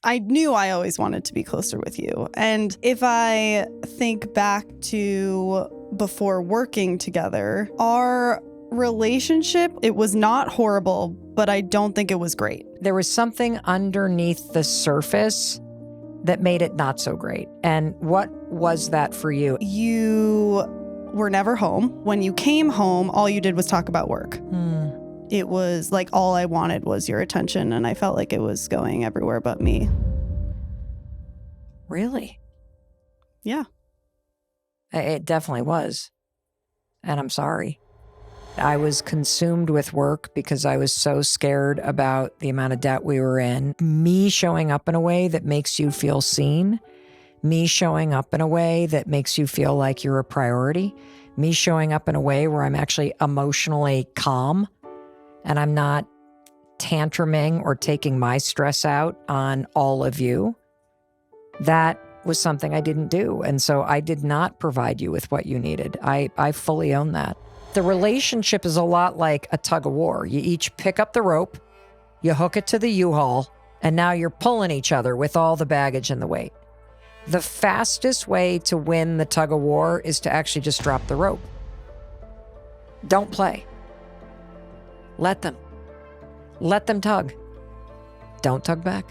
I knew I always wanted to be closer with you. And if I think back to before working together, our relationship, it was not horrible, but I don't think it was great. There was something underneath the surface that made it not so great. And what was that for you? You were never home. When you came home, all you did was talk about work. It was like all I wanted was your attention, and I felt like it was going everywhere but me. Really? Yeah. It definitely was. And I'm sorry. I was consumed with work because I was so scared about the amount of debt we were in. Me showing up in a way that makes you feel seen. Me showing up in a way that makes you feel like you're a priority. Me showing up in a way where I'm actually emotionally calm and I'm not tantruming or taking my stress out on all of you. That was something I didn't do. And so I did not provide you with what you needed. I fully own that. The relationship is a lot like a tug of war. You each pick up the rope, you hook it to the U-Haul, and now you're pulling each other with all the baggage and the weight. The fastest way to win the tug of war is to actually just drop the rope. Don't play. Let them. Let them tug. Don't tug back.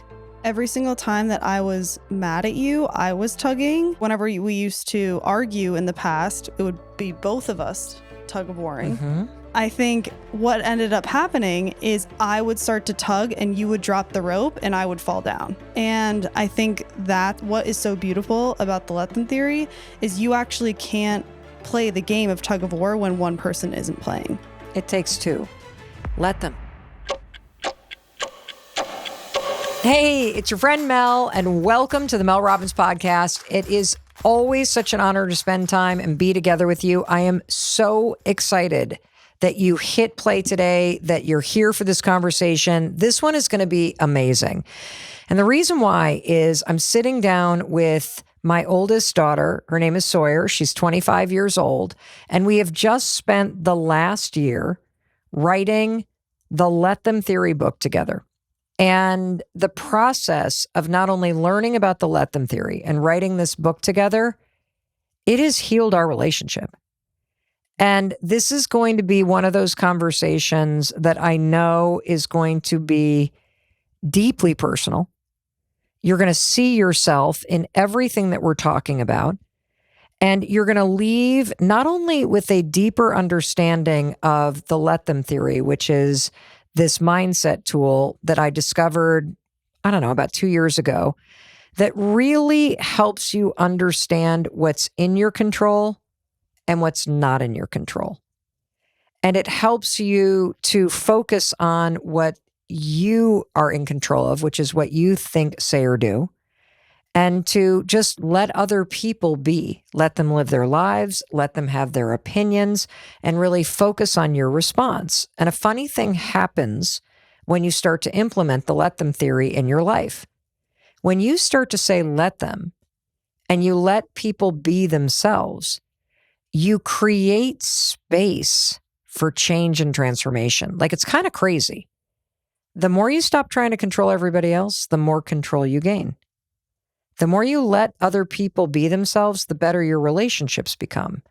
Every single time that I was mad at you, I was tugging. Whenever we used to argue in the past, it would be both of us tug of warring. I think what ended up happening is I would start to tug and you would drop the rope and I would fall down. And I think that what is so beautiful about the let them theory is you actually can't play the game of tug of war when one person isn't playing. It takes two. Let them. Hey, it's your friend Mel, and welcome to the Mel Robbins podcast. It is always such an honor to spend time and be together with you. I am so excited that you hit play today, that you're here for this conversation. This one is going to be amazing. And the reason why is I'm sitting down with my oldest daughter. Her name is Sawyer. She's 25 years old. And we have just spent the last year writing the Let Them Theory book together. And the process of not only learning about the Let Them Theory and writing this book together, it has healed our relationship. And this is going to be one of those conversations that I know is going to be deeply personal. You're going to see yourself in everything that we're talking about. And you're going to leave not only with a deeper understanding of the Let Them Theory, which is this mindset tool that I discovered, about 2 years ago, that really helps you understand what's in your control and what's not in your control. And it helps you to focus on what you are in control of, which is what you think, say, or do, and to just let other people be. Let them live their lives, let them have their opinions, and really focus on your response. And a funny thing happens when you start to implement the Let Them Theory in your life. When you start to say let them, and you let people be themselves, you create space for change and transformation. Like, it's kind of crazy. The more you stop trying to control everybody else, the more control you gain. The more you let other people be themselves, the better your relationships become.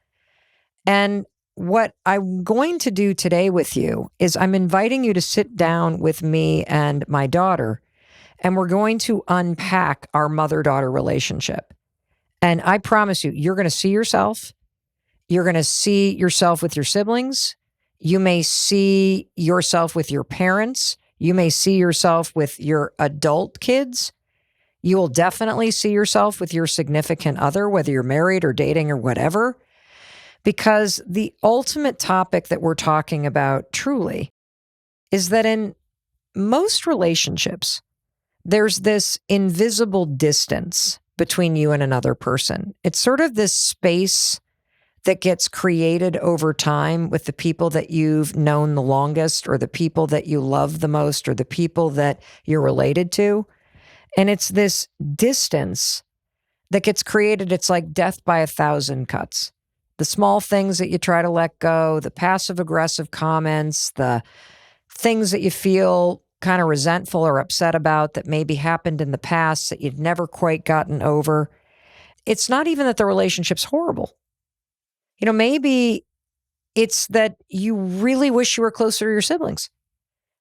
And what I'm going to do today with you is I'm inviting you to sit down with me and my daughter, and we're going to unpack our mother-daughter relationship. And I promise you, you're going to see yourself. You're going to see yourself with your siblings. You may see yourself with your parents. You may see yourself with your adult kids. You will definitely see yourself with your significant other, whether you're married or dating or whatever, because the ultimate topic that we're talking about truly is that in most relationships, there's this invisible distance between you and another person. It's sort of this space that gets created over time with the people that you've known the longest, or the people that you love the most, or the people that you're related to. And it's this distance that gets created. It's like death by 1,000 cuts. The small things that you try to let go, the passive aggressive comments, the things that you feel kind of resentful or upset about that maybe happened in the past that you'd never quite gotten over. It's not even that the relationship's horrible. Maybe it's that you really wish you were closer to your siblings,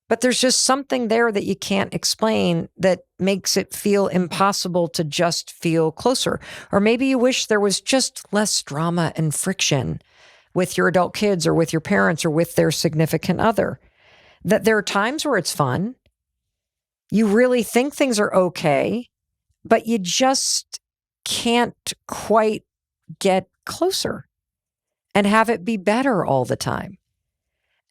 but there's just something there that you can't explain that makes it feel impossible to just feel closer. Or maybe you wish there was just less drama and friction with your adult kids or with your parents or with their significant other. That there are times where it's fun. You really think things are okay, but you just can't quite get closer and have it be better all the time.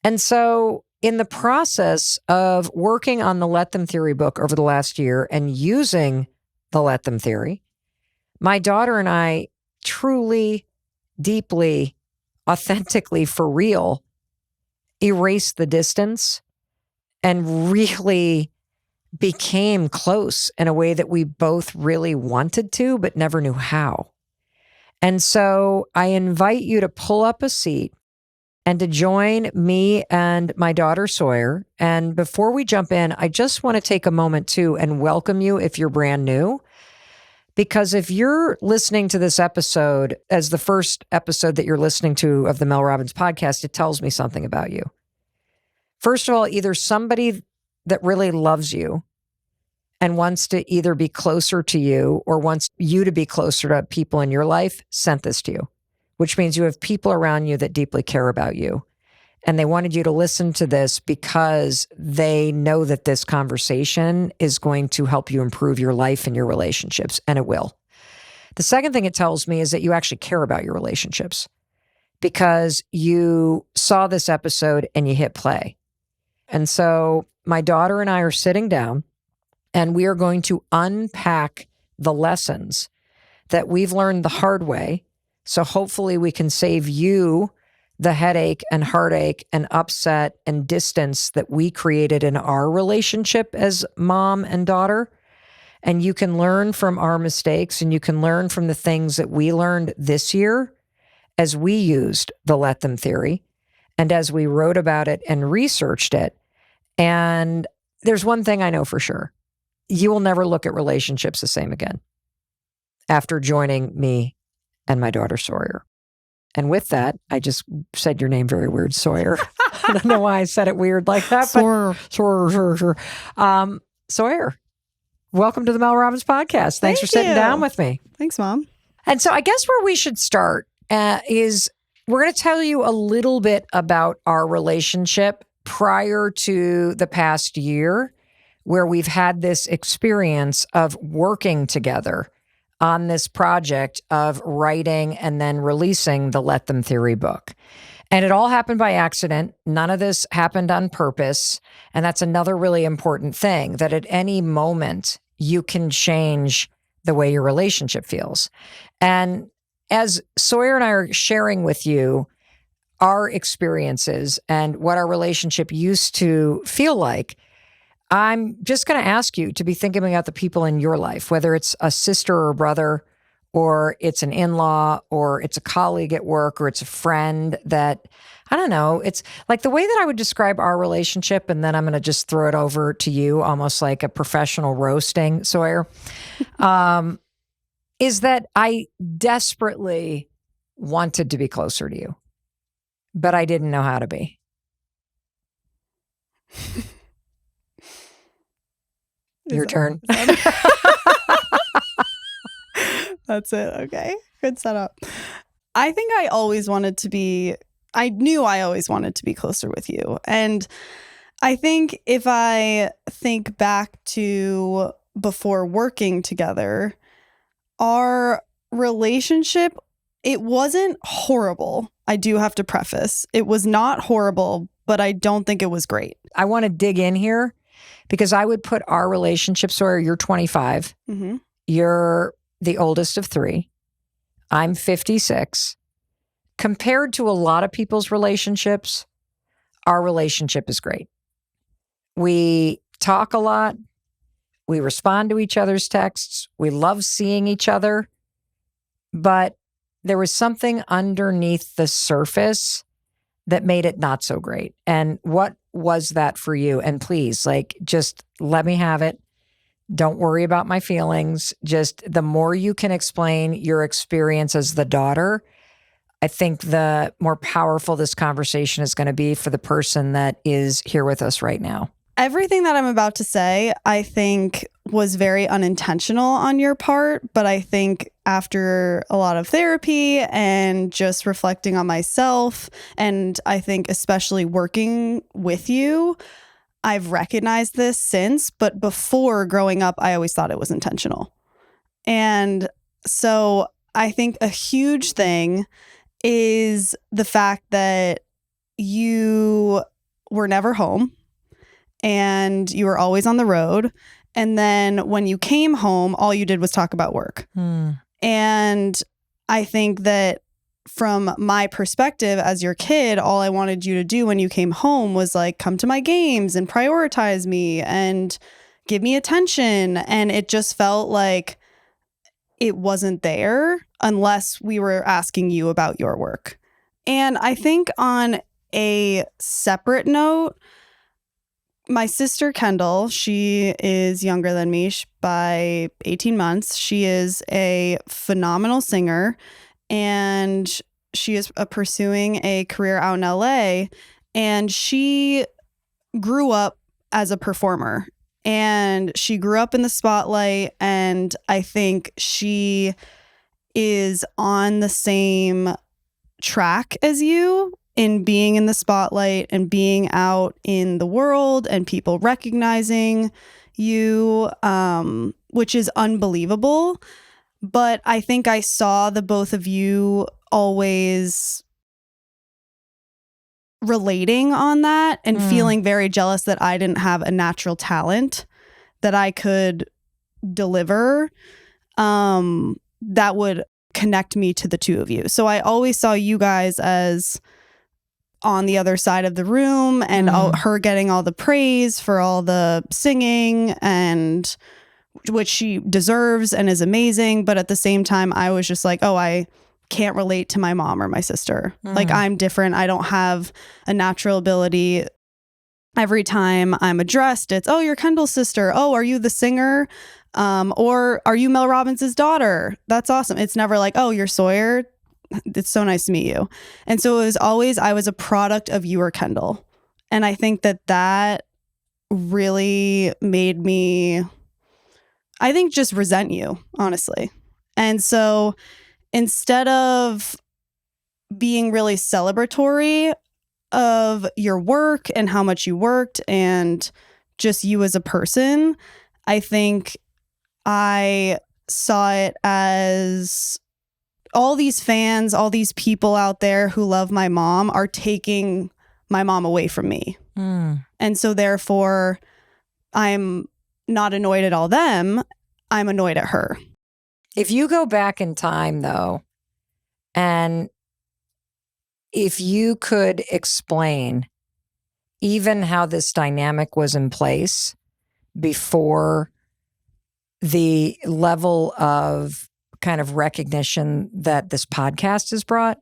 And so in the process of working on the Let Them Theory book over the last year and using the Let Them Theory, my daughter and I truly, deeply, authentically, for real, erased the distance and really became close in a way that we both really wanted to, but never knew how. And so I invite you to pull up a seat and to join me and my daughter, Sawyer. And before we jump in, I just want to take a moment too and welcome you if you're brand new. Because if you're listening to this episode as the first episode that you're listening to of the Mel Robbins podcast, it tells me something about you. First of all, either somebody that really loves you and wants to either be closer to you or wants you to be closer to people in your life sent this to you, which means you have people around you that deeply care about you. And they wanted you to listen to this because they know that this conversation is going to help you improve your life and your relationships, and it will. The second thing it tells me is that you actually care about your relationships because you saw this episode and you hit play. And so my daughter and I are sitting down and we are going to unpack the lessons that we've learned the hard way. So hopefully we can save you the headache and heartache and upset and distance that we created in our relationship as mom and daughter. And you can learn from our mistakes and you can learn from the things that we learned this year as we used the Let Them Theory and as we wrote about it and researched it. And there's one thing I know for sure. You will never look at relationships the same again after joining me and my daughter, Sawyer. And with that, I just said your name very weird, Sawyer. I don't know why I said it weird like that. Sawyer. Sawyer. Sawyer, welcome to the Mel Robbins podcast. Thanks for sitting down with me. Thanks, Mom. And so I guess where we should start is we're going to tell you a little bit about our relationship prior to the past year, where we've had this experience of working together on this project of writing and then releasing the Let Them Theory book. And it all happened by accident. None of this happened on purpose. And that's another really important thing, that at any moment you can change the way your relationship feels. And as Sawyer and I are sharing with you our experiences and what our relationship used to feel like, I'm just going to ask you to be thinking about the people in your life, whether it's a sister or a brother, or it's an in-law, or it's a colleague at work, or it's a friend that, I don't know, it's like the way that I would describe our relationship, and then I'm going to just throw it over to you, almost like a professional roasting, Sawyer, is that I desperately wanted to be closer to you, but I didn't know how to be. Your turn. That's it. Okay. Good setup. I think I always wanted to be, I knew I always wanted to be closer with you. And I think if I think back to before working together, our relationship, it wasn't horrible. I do have to preface, it was not horrible, but I don't think it was great. I want to dig in here because I would put our relationship, Sawyer, you're 25. Mm-hmm. You're the oldest of three. I'm 56. Compared to a lot of people's relationships, our relationship is great. We talk a lot. We respond to each other's texts. We love seeing each other. But there was something underneath the surface that made it not so great. And what was that for you? And please, like, just let me have it. Don't worry about my feelings. Just the more you can explain your experience as the daughter, I think the more powerful this conversation is going to be for the person that is here with us right now. Everything that I'm about to say, I think was very unintentional on your part, but I think after a lot of therapy and just reflecting on myself, and I think especially working with you, I've recognized this since, but before growing up, I always thought it was intentional. And so I think a huge thing is the fact that you were never home and you were always on the road. And then when you came home, all you did was talk about work. And I think that from my perspective as your kid, all I wanted you to do when you came home was like come to my games and prioritize me and give me attention. And it just felt like it wasn't there unless we were asking you about your work. And I think on a separate note, my sister Kendall, she is younger than me by 18 months. She is a phenomenal singer and she is pursuing a career out in LA. And she grew up as a performer and she grew up in the spotlight. And I think she is on the same track as you in being in the spotlight and being out in the world and people recognizing you, which is unbelievable. But I think I saw the both of you always relating on that and feeling very jealous that I didn't have a natural talent that I could deliver that would connect me to the two of you. So I always saw you guys as on the other side of the room and her getting all the praise for all the singing, and which she deserves and is amazing. But at the same time, I was just like, oh, I can't relate to my mom or my sister. Like, I'm different. I don't have a natural ability. Every time I'm addressed, it's, oh, you're Kendall's sister. Oh, are you the singer? Or are you Mel Robbins' daughter? That's awesome. It's never like, oh, you're Sawyer. It's so nice to meet you. And so it was always, I was a product of you or Kendall. And I think that that really made me, I think, just resent you, honestly. And so instead of being really celebratory of your work and how much you worked and just you as a person, I think I saw it as all these fans, all these people out there who love my mom are taking my mom away from me. And so therefore, I'm not annoyed at all them. I'm annoyed at her. If you go back in time, though, and if you could explain even how this dynamic was in place before the level of kind of recognition that this podcast has brought,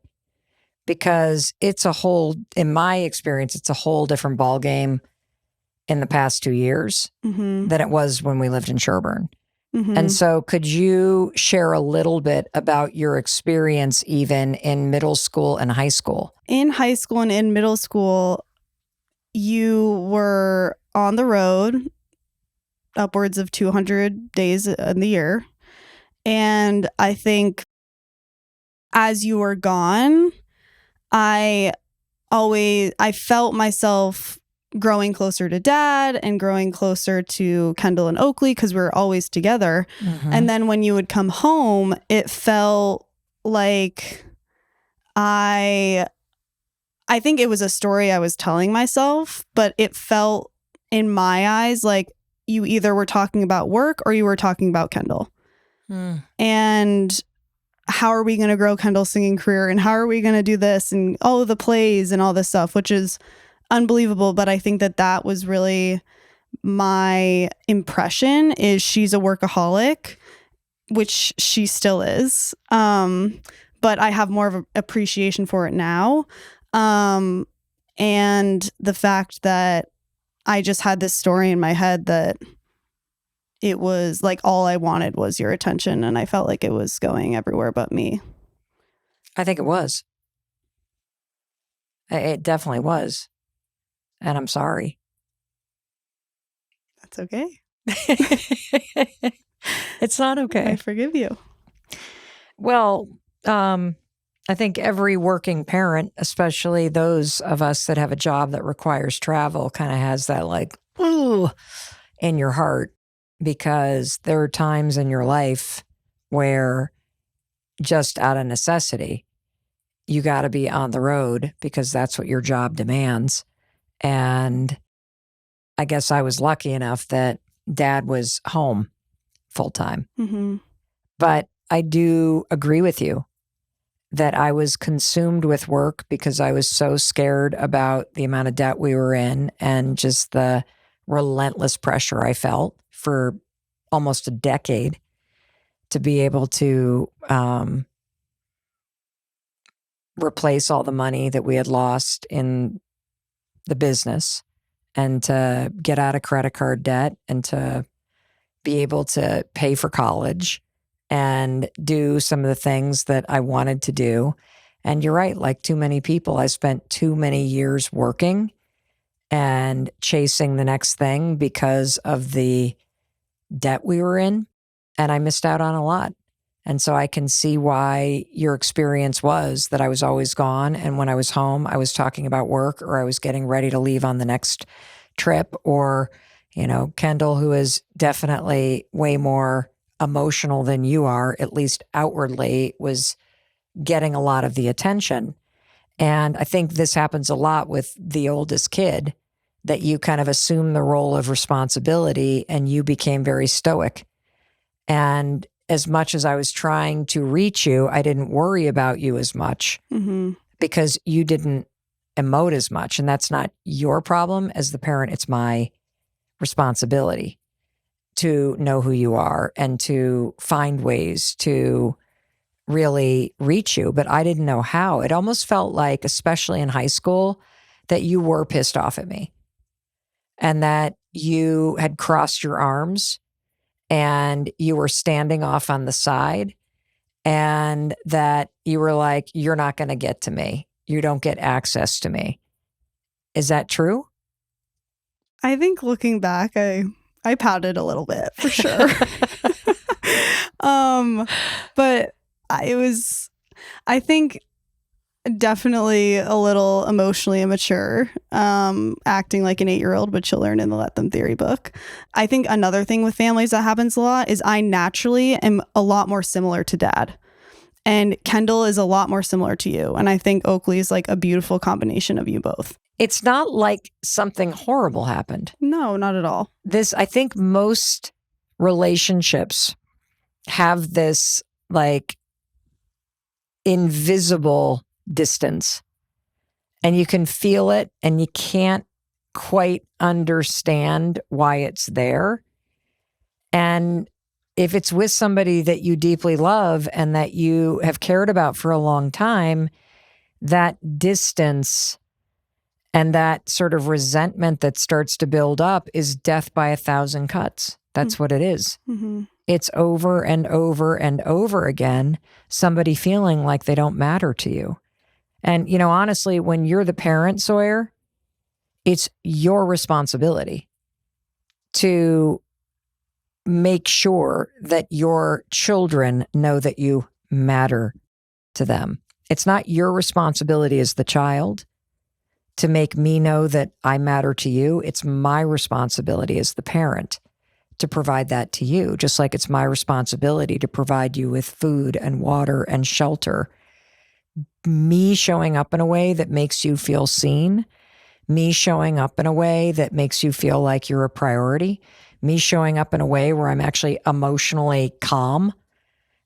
because it's a whole, in my experience, it's a whole different ballgame in the past 2 years than it was when we lived in Sherburne. And so could you share a little bit about your experience even in middle school and high school? In high school and in middle school, you were on the road upwards of 200 days in the year. And I think as you were gone, I felt myself growing closer to Dad and growing closer to Kendall and Oakley because we were always together. And then when you would come home, it felt like I think it was a story I was telling myself, but it felt in my eyes like you either were talking about work or you were talking about Kendall. And how are we going to grow Kendall's singing career? And how are we going to do this? And all of the plays and all this stuff, which is unbelievable. But I think that that was really my impression, is she's a workaholic, which she still is. But I have more of an appreciation for it now. And the fact that I just had this story in my head that it was like all I wanted was your attention, and I felt like it was going everywhere but me. I think it was. It definitely was. And I'm sorry. That's okay. It's not okay. I forgive you. Well, I think every working parent, especially those of us that have a job that requires travel, kind of has that like, ooh, in your heart, because there are times in your life where just out of necessity, you got to be on the road because that's what your job demands. And I guess I was lucky enough that Dad was home full time. Mm-hmm. But I do agree with you that I was consumed with work because I was so scared about the amount of debt we were in and just the relentless pressure I felt for almost a decade to be able to replace all the money that we had lost in the business and to get out of credit card debt and to be able to pay for college and do some of the things that I wanted to do. And you're right, like too many people, I spent too many years working and chasing the next thing because of the debt we were in. And I missed out on a lot. And so I can see why your experience was that I was always gone. And when I was home, I was talking about work or I was getting ready to leave on the next trip. Or, you know, Kendall, who is definitely way more emotional than you are, at least outwardly, was getting a lot of the attention. And I think this happens a lot with the oldest kid, that you kind of assume the role of responsibility and you became very stoic. And as much as I was trying to reach you, I didn't worry about you as much because you didn't emote as much. And that's not your problem as the parent. It's my responsibility to know who you are and to find ways to really reach you. But I didn't know how. It almost felt like, especially in high school, that you were pissed off at me and that you had crossed your arms and you were standing off on the side and that you were like, you're not going to get to me. You don't get access to me. Is that true? I think looking back, I pouted a little bit for sure. But I think definitely a little emotionally immature, acting like an 8-year-old, which you'll learn in the Let Them Theory book. I think another thing with families that happens a lot is I naturally am a lot more similar to Dad. And Kendall is a lot more similar to you. And I think Oakley is like a beautiful combination of you both. It's not like something horrible happened. No, not at all. I think most relationships have this like invisible distance and you can feel it and you can't quite understand why it's there. And if it's with somebody that you deeply love and that you have cared about for a long time, that distance and that sort of resentment that starts to build up is death by 1,000 cuts. That's what it is. Mm-hmm. It's over and over and over again, somebody feeling like they don't matter to you. And, you know, honestly, when you're the parent, Sawyer, it's your responsibility to make sure that your children know that you matter to them. It's not your responsibility as the child to make me know that I matter to you. It's my responsibility as the parent to provide that to you, just like it's my responsibility to provide you with food and water and shelter. Me showing up in a way that makes you feel seen, me showing up in a way that makes you feel like you're a priority, me showing up in a way where I'm actually emotionally calm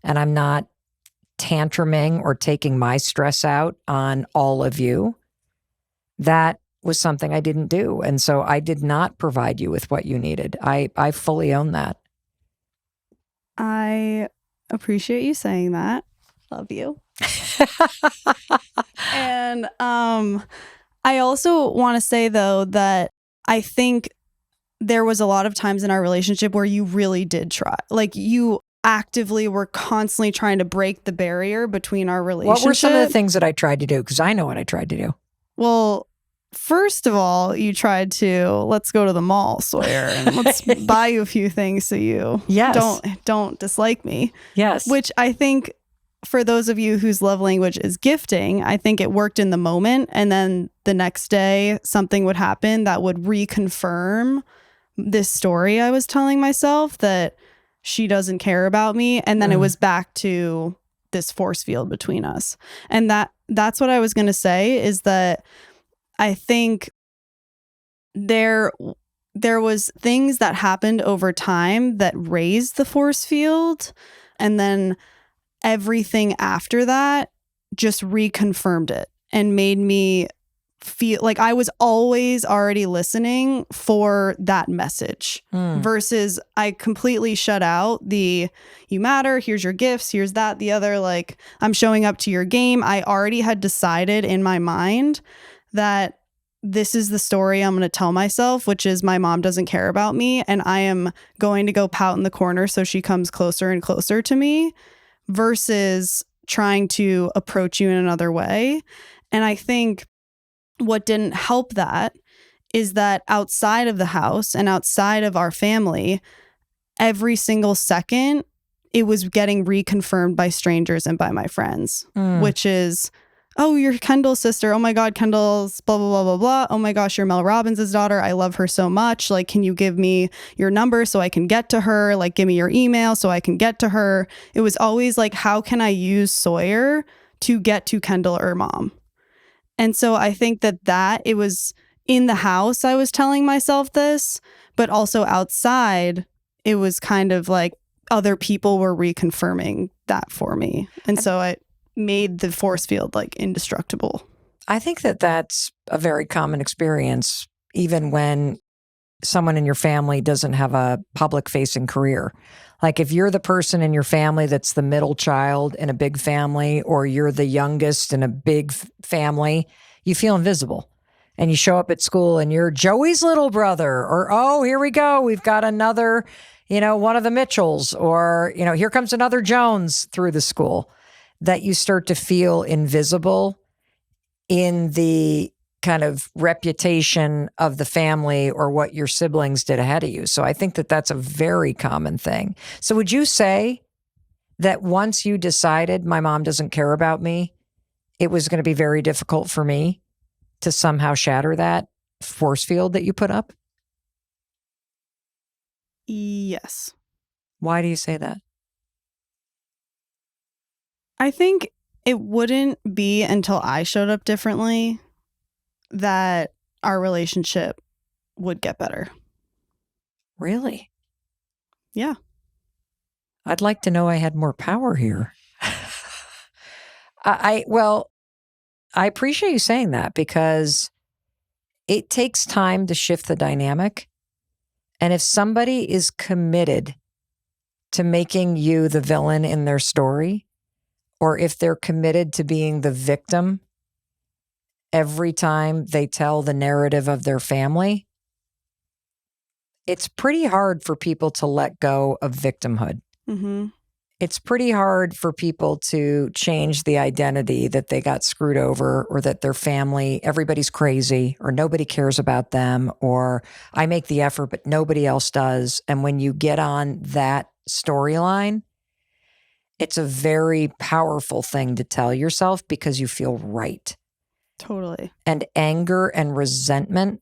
and I'm not tantruming or taking my stress out on all of you. That was something I didn't do. And so I did not provide you with what you needed. I fully own that. I appreciate you saying that. Love you. And I also want to say, though, that I think there was a lot of times in our relationship where you really did try. Like, you actively were constantly trying to break the barrier between our relationship. What were some of the things that I tried to do? Because I know what I tried to do. Well, first of all, you tried to, let's go to the mall, Sawyer, and let's buy you a few things so you don't dislike me. Yes. Which I think, for those of you whose love language is gifting, I think it worked in the moment. And then the next day, something would happen that would reconfirm this story I was telling myself, that she doesn't care about me. And then it was back to this force field between us. And that's what I was going to say, is that I think there was things that happened over time that raised the force field. And then everything after that just reconfirmed it and made me feel like I was always already listening for that message, versus I completely shut out the, you matter, here's your gifts, here's that, the other, like, I'm showing up to your game. I already had decided in my mind that this is the story I'm going to tell myself, which is my mom doesn't care about me, and I am going to go pout in the corner so she comes closer and closer to me, versus trying to approach you in another way. And I think what didn't help that is that outside of the house and outside of our family, every single second, it was getting reconfirmed by strangers and by my friends, which is, oh, you're Kendall's sister. Oh my God, Kendall's blah, blah, blah, blah, blah. Oh my gosh, you're Mel Robbins' daughter. I love her so much. Like, can you give me your number so I can get to her? Like, give me your email so I can get to her. It was always like, how can I use Sawyer to get to Kendall or mom? And so I think that it was in the house, I was telling myself this, but also outside, it was kind of like other people were reconfirming that for me. And so it made the force field like indestructible. I think that that's a very common experience, even when someone in your family doesn't have a public facing career. Like, if you're the person in your family that's the middle child in a big family, or you're the youngest in a big family, you feel invisible. And you show up at school and you're Joey's little brother, or, oh, here we go, we've got another, one of the Mitchells, or, here comes another Jones through the school, that you start to feel invisible in the kind of reputation of the family or what your siblings did ahead of you. So I think that that's a very common thing. So would you say that once you decided my mom doesn't care about me, it was going to be very difficult for me to somehow shatter that force field that you put up? Yes. Why do you say that? I think it wouldn't be until I showed up differently that our relationship would get better. Really? Yeah. I'd like to know I had more power here. I appreciate you saying that, because it takes time to shift the dynamic. And if somebody is committed to making you the villain in their story, or if they're committed to being the victim every time they tell the narrative of their family, it's pretty hard for people to let go of victimhood. Mm-hmm. It's pretty hard for people to change the identity that they got screwed over, or that their family, everybody's crazy, or nobody cares about them, or I make the effort, but nobody else does. And when you get on that storyline, it's a very powerful thing to tell yourself, because you feel right. Totally. And anger and resentment,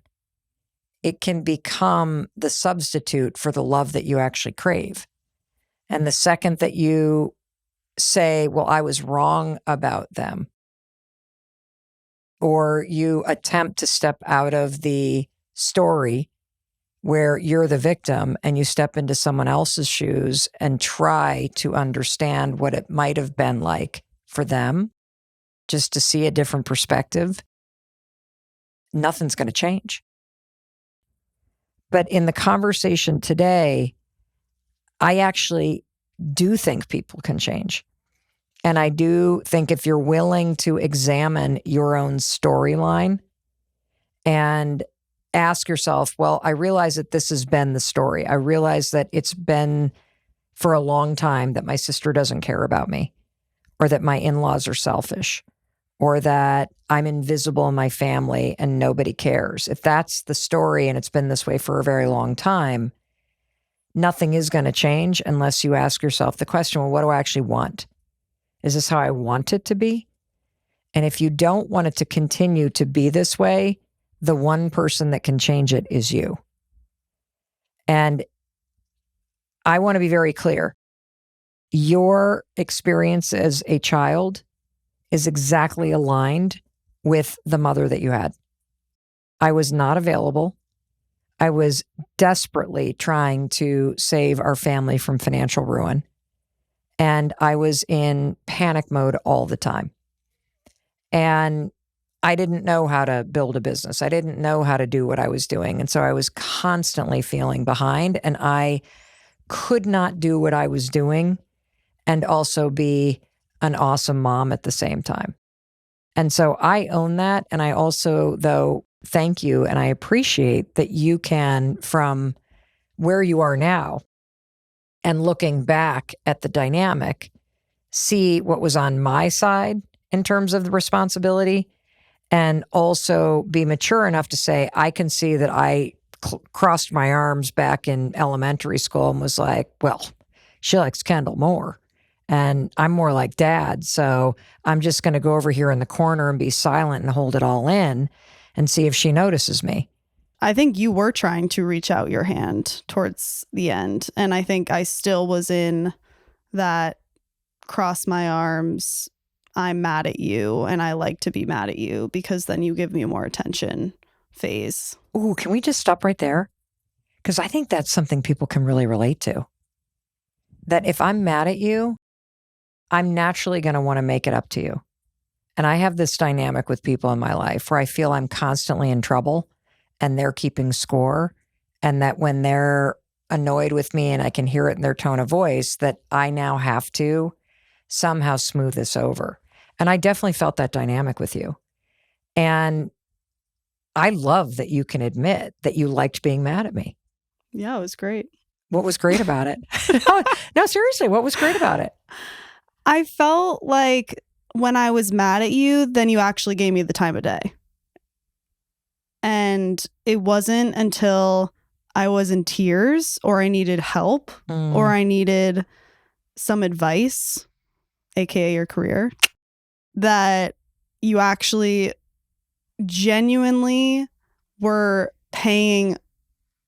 it can become the substitute for the love that you actually crave. And the second that you say, well, I was wrong about them, or you attempt to step out of the story where you're the victim and you step into someone else's shoes and try to understand what it might have been like for them, just to see a different perspective, nothing's going to change. But in the conversation today, I actually do think people can change. And I do think if you're willing to examine your own storyline and ask yourself, well, I realize that this has been the story. I realize that it's been for a long time that my sister doesn't care about me, or that my in-laws are selfish, or that I'm invisible in my family and nobody cares. If that's the story and it's been this way for a very long time, nothing is going to change unless you ask yourself the question, well, what do I actually want? Is this how I want it to be? And if you don't want it to continue to be this way, the one person that can change it is you. And I want to be very clear. Your experience as a child is exactly aligned with the mother that you had. I was not available. I was desperately trying to save our family from financial ruin. And I was in panic mode all the time. And I didn't know how to build a business. I didn't know how to do what I was doing. And so I was constantly feeling behind, and I could not do what I was doing and also be an awesome mom at the same time. And so I own that. And I also, though, thank you. And I appreciate that you can, from where you are now and looking back at the dynamic, see what was on my side in terms of the responsibility, and also be mature enough to say, I can see that I crossed my arms back in elementary school and was like, well, she likes Kendall more. And I'm more like dad. So I'm just going to go over here in the corner and be silent and hold it all in and see if she notices me. I think you were trying to reach out your hand towards the end. And I think I still was in that cross my arms, I'm mad at you and I like to be mad at you because then you give me more attention phase. Ooh, can we just stop right there? Because I think that's something people can really relate to. That if I'm mad at you, I'm naturally going to want to make it up to you. And I have this dynamic with people in my life where I feel I'm constantly in trouble and they're keeping score. And that when they're annoyed with me and I can hear it in their tone of voice, that I now have to somehow smooth this over. And I definitely felt that dynamic with you. And I love that you can admit that you liked being mad at me. Yeah, it was great. What was great about it? No, seriously, what was great about it? I felt like when I was mad at you, then you actually gave me the time of day. And it wasn't until I was in tears or I needed help or I needed some advice, aka your career, that you actually genuinely were paying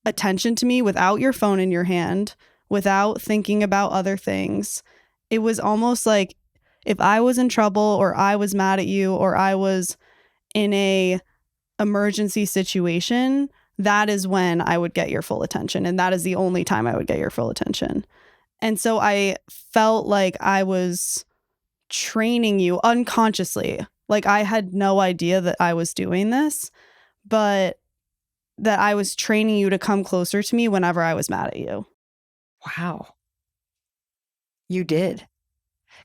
attention to me without your phone in your hand, without thinking about other things. It was almost like if I was in trouble or I was mad at you or I was in a emergency situation, that is when I would get your full attention. And that is the only time I would get your full attention. And so I felt like I was training you unconsciously. Like I had no idea that I was doing this, but that I was training you to come closer to me whenever I was mad at you. Wow. You did.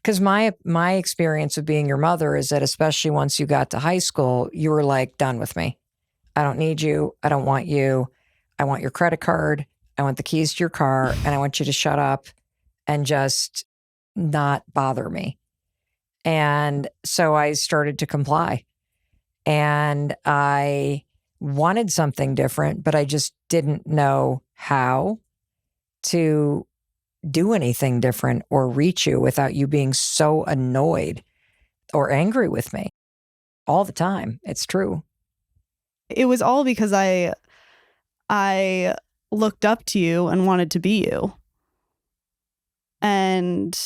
Because my experience of being your mother is that especially once you got to high school, you were like, done with me. I don't need you. I don't want you. I want your credit card. I want the keys to your car. And I want you to shut up and just not bother me. And so I started to comply. And I wanted something different, but I just didn't know how to do anything different or reach you without you being so annoyed or angry with me all the time. It's true. It was all because I looked up to you and wanted to be you. And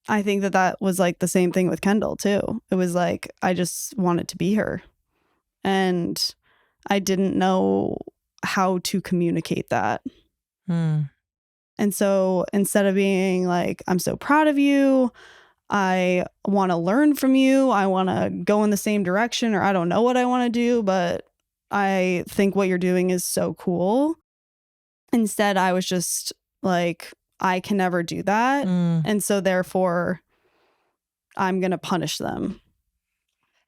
I think that was like the same thing with Kendall too. It was like, I just wanted to be her. And I didn't know how to communicate that. And so instead of being like, I'm so proud of you, I want to learn from you, I want to go in the same direction, or I don't know what I want to do, but I think what you're doing is so cool. Instead, I was just like, I can never do that. And so therefore, I'm going to punish them.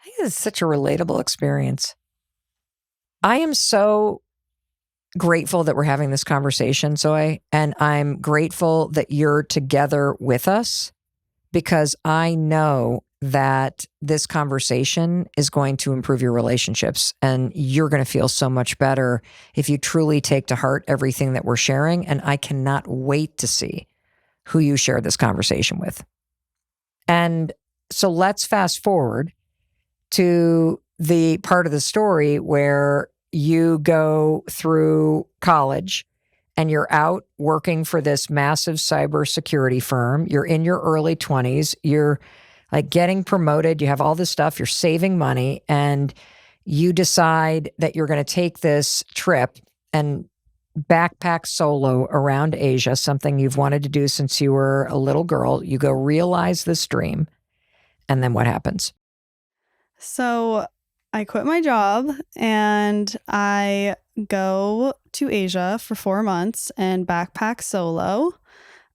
I think it's such a relatable experience. I am so grateful that we're having this conversation, Zoe, and I'm grateful that you're together with us because I know that this conversation is going to improve your relationships and you're going to feel so much better if you truly take to heart everything that we're sharing. And I cannot wait to see who you share this conversation with. And so let's fast forward to the part of the story where you go through college and you're out working for this massive cybersecurity firm. You're in your early 20s. You're like getting promoted. You have all this stuff. You're saving money and you decide that you're going to take this trip and backpack solo around Asia, something you've wanted to do since you were a little girl. You go realize this dream. And then what happens? So I quit my job and I go to Asia for 4 months and backpack solo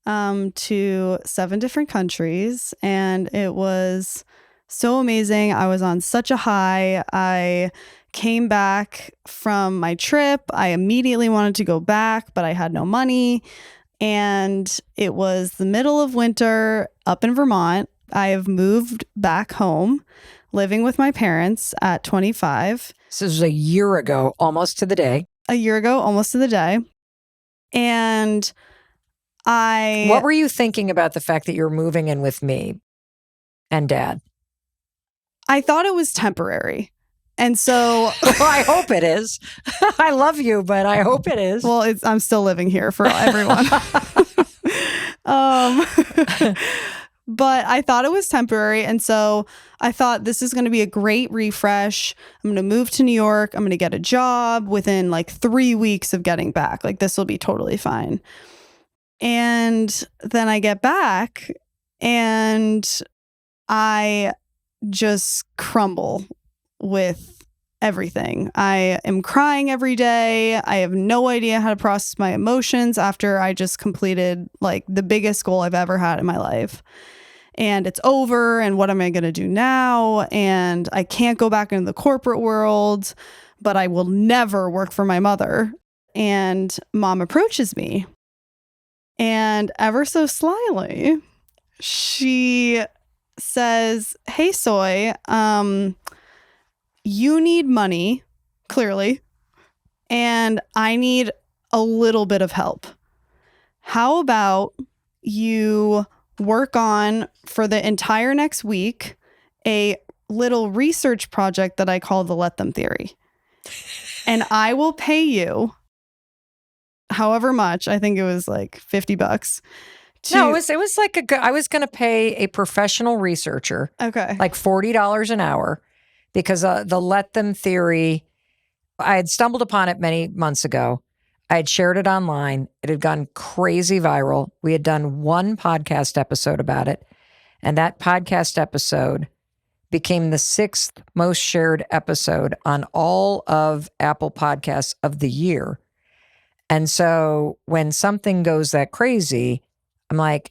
to 7 different countries. And it was so amazing. I was on such a high. I came back from my trip. I immediately wanted to go back, but I had no money. And it was the middle of winter up in Vermont. I have moved back home, living with my parents at 25. This is a year ago, almost to the day. A year ago, almost to the day. And What were you thinking about the fact that you're moving in with me and Dad? I thought it was temporary. And so well, I hope it is. I love you, but I hope it is. Well, I'm still living here for everyone. But I thought it was temporary. And so I thought this is going to be a great refresh. I'm going to move to New York. I'm going to get a job within like 3 weeks of getting back. Like this will be totally fine. And then I get back and I just crumble with everything. I am crying every day. I have no idea how to process my emotions after I just completed like the biggest goal I've ever had in my life. And it's over. And what am I going to do now? And I can't go back into the corporate world, but I will never work for my mother. And Mom approaches me. And ever so slyly, she says, "Hey, Soy, you need money, clearly, and I need a little bit of help. How about you work on, for the entire next week, a little research project that I call the Let Them Theory. And I will pay you however much. I think it was like $50. No, it was like I was going to pay a professional researcher, like $40 an hour, because the Let Them Theory, I had stumbled upon it many months ago. I had shared it online. It had gone crazy viral. We had done one podcast episode about it, and that podcast episode became the 6th most shared episode on all of Apple Podcasts of the year. And so when something goes that crazy, I'm like,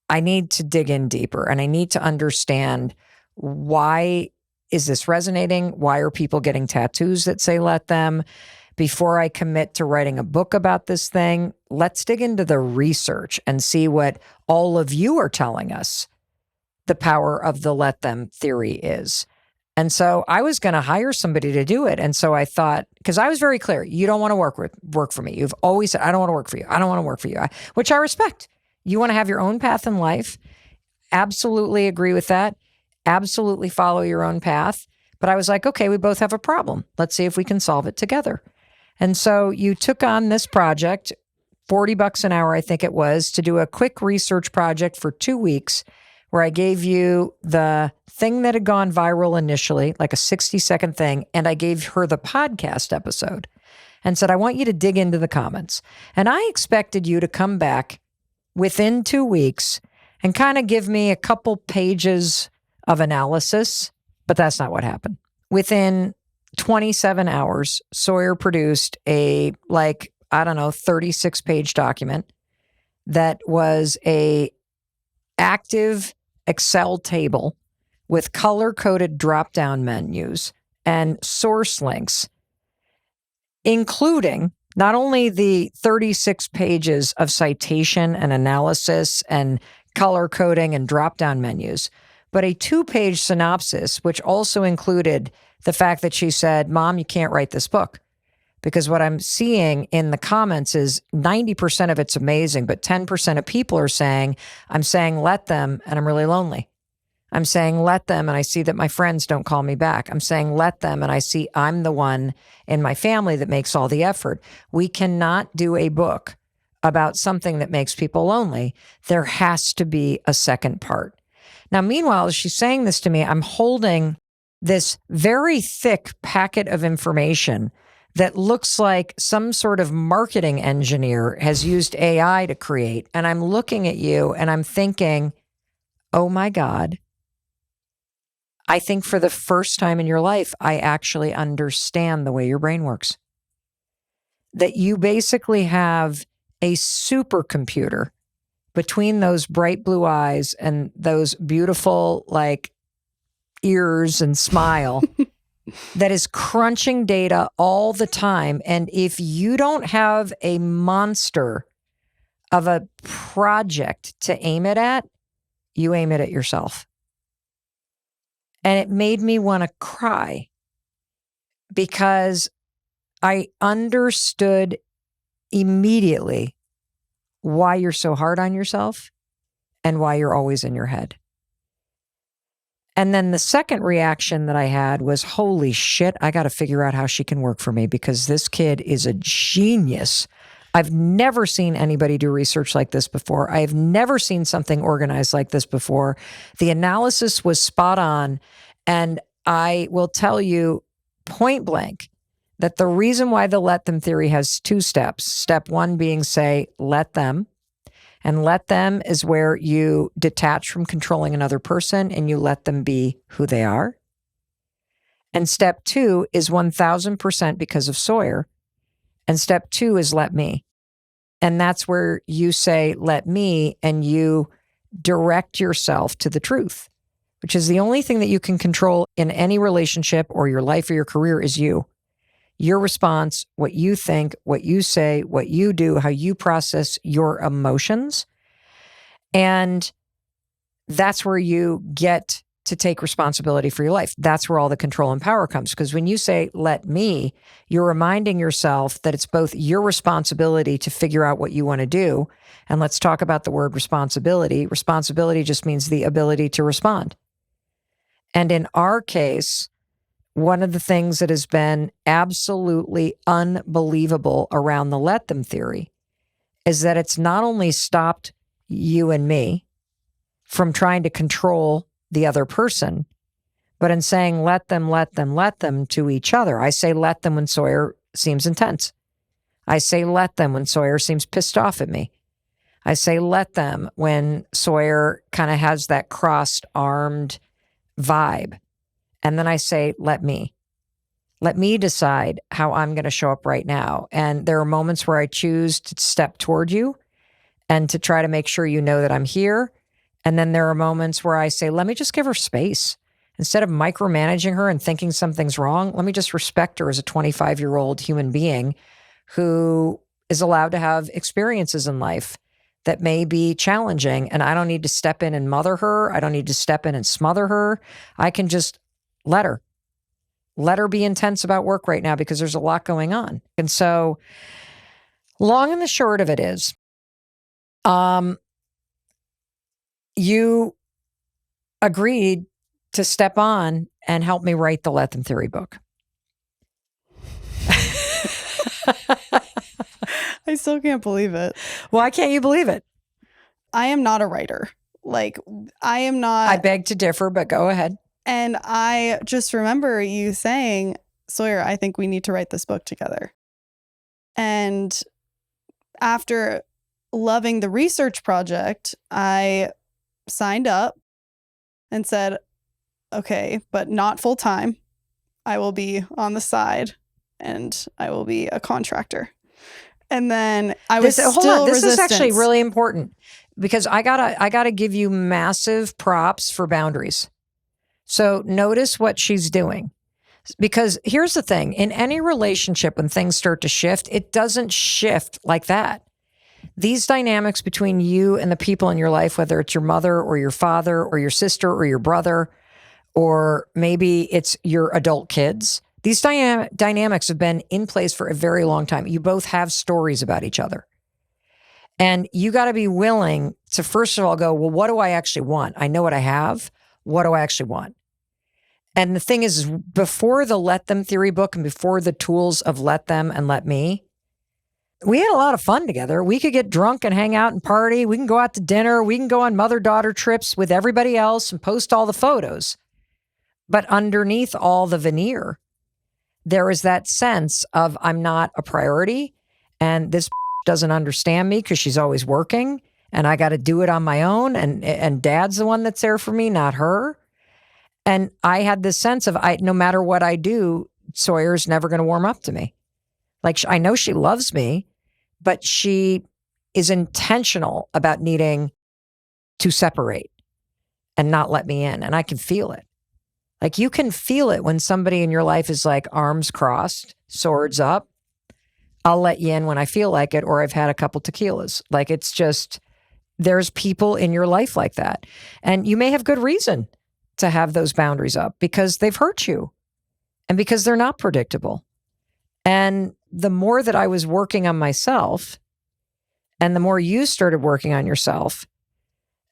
I need to dig in deeper and I need to understand, why is this resonating? Why are people getting tattoos that say let them? Before I commit to writing a book about this thing, let's dig into the research and see what all of you are telling us the power of the let them theory is. And so I was going to hire somebody to do it. And so I thought, because I was very clear, you don't want to work for me. You've always said, I don't want to work for you. I don't want to work for you, which I respect. You want to have your own path in life. Absolutely agree with that. Absolutely follow your own path. But I was like, okay, we both have a problem. Let's see if we can solve it together. And so you took on this project, $40 an hour, I think it was, to do a quick research project for 2 weeks, where I gave you the thing that had gone viral initially, like a 60-second thing, and I gave her the podcast episode and said, I want you to dig into the comments. And I expected you to come back within 2 weeks and kind of give me a couple pages of analysis, but that's not what happened. Within 27 hours, Sawyer produced a 36-page document that was a active Excel table with color-coded drop-down menus and source links including not only the 36 pages of citation and analysis and color coding and drop-down menus, but a 2-page synopsis, which also included the fact that she said, Mom, you can't write this book. Because what I'm seeing in the comments is 90% of it's amazing, but 10% of people are saying, I'm saying let them, and I'm really lonely. I'm saying let them, and I see that my friends don't call me back. I'm saying let them, and I see I'm the one in my family that makes all the effort. We cannot do a book about something that makes people lonely. There has to be a second part. Now, meanwhile, as she's saying this to me, I'm holding this very thick packet of information that looks like some sort of marketing engineer has used AI to create. And I'm looking at you and I'm thinking, oh my God, I think for the first time in your life, I actually understand the way your brain works. That you basically have a supercomputer between those bright blue eyes and those beautiful, like, ears and smile that is crunching data all the time. And if you don't have a monster of a project to aim it at, you aim it at yourself. And it made me want to cry because I understood immediately why you're so hard on yourself and why you're always in your head. And then the second reaction that I had was, holy shit, I got to figure out how she can work for me because this kid is a genius. I've never seen anybody do research like this before. I have never seen something organized like this before. The analysis was spot on. And I will tell you point blank that the reason why the let them theory has 2 steps, step 1 being say, let them. And let them is where you detach from controlling another person and you let them be who they are. And step 2 is 1000% because of Sawyer. And step 2 is let me. And that's where you say, let me, and you direct yourself to the truth, which is the only thing that you can control in any relationship or your life or your career is you. Your response, what you think, what you say, what you do, how you process your emotions. And that's where you get to take responsibility for your life. That's where all the control and power comes. Because when you say, let me, you're reminding yourself that it's both your responsibility to figure out what you want to do. And let's talk about the word responsibility. Responsibility just means the ability to respond. And in our case, one of the things that has been absolutely unbelievable around the let them theory is that it's not only stopped you and me from trying to control the other person, but in saying let them to each other. I say let them when Sawyer seems intense. I say let them when Sawyer seems pissed off at me. I say let them when Sawyer kind of has that crossed-armed vibe. And then I say, let me decide how I'm going to show up right now. And there are moments where I choose to step toward you and to try to make sure you know that I'm here. And then there are moments where I say, let me just give her space. Instead of micromanaging her and thinking something's wrong, let me just respect her as a 25-year-old human being who is allowed to have experiences in life that may be challenging. And I don't need to step in and mother her. I don't need to step in and smother her. I can just let her be intense about work right now because there's a lot going on. And so long and the short of it is, you agreed to step on and help me write the Let Them Theory book. I still can't believe it. Why can't you believe it? I am not a writer. Like, I am not. I beg to differ, but go ahead. And I just remember you saying, Sawyer, I think we need to write this book together. And after loving the research project, I signed up and said, okay, but not full time. I will be on the side and I will be a contractor. And then I was hold on. This is actually really important because I gotta give you massive props for boundaries. So notice what she's doing. Because here's the thing, in any relationship, when things start to shift, it doesn't shift like that. These dynamics between you and the people in your life, whether it's your mother or your father or your sister or your brother, or maybe it's your adult kids, these dynamics have been in place for a very long time. You both have stories about each other. And you got to be willing to, first of all, go, well, what do I actually want? I know what I have. What do I actually want? And the thing is, before the Let Them theory book and before the tools of Let Them and Let Me, we had a lot of fun together. We could get drunk and hang out and party. We can go out to dinner. We can go on mother-daughter trips with everybody else and post all the photos. But underneath all the veneer, there is that sense of I'm not a priority and this doesn't understand me because she's always working and I got to do it on my own. And dad's the one that's there for me, not her. And I had this sense of no matter what I do, Sawyer's never going to warm up to me. Like, I know she loves me, but she is intentional about needing to separate and not let me in. And I can feel it. Like, you can feel it when somebody in your life is like arms crossed, swords up. I'll let you in when I feel like it, or I've had a couple tequilas. Like, it's just, there's people in your life like that. And you may have good reason to have those boundaries up because they've hurt you and because they're not predictable. And the more that I was working on myself and the more you started working on yourself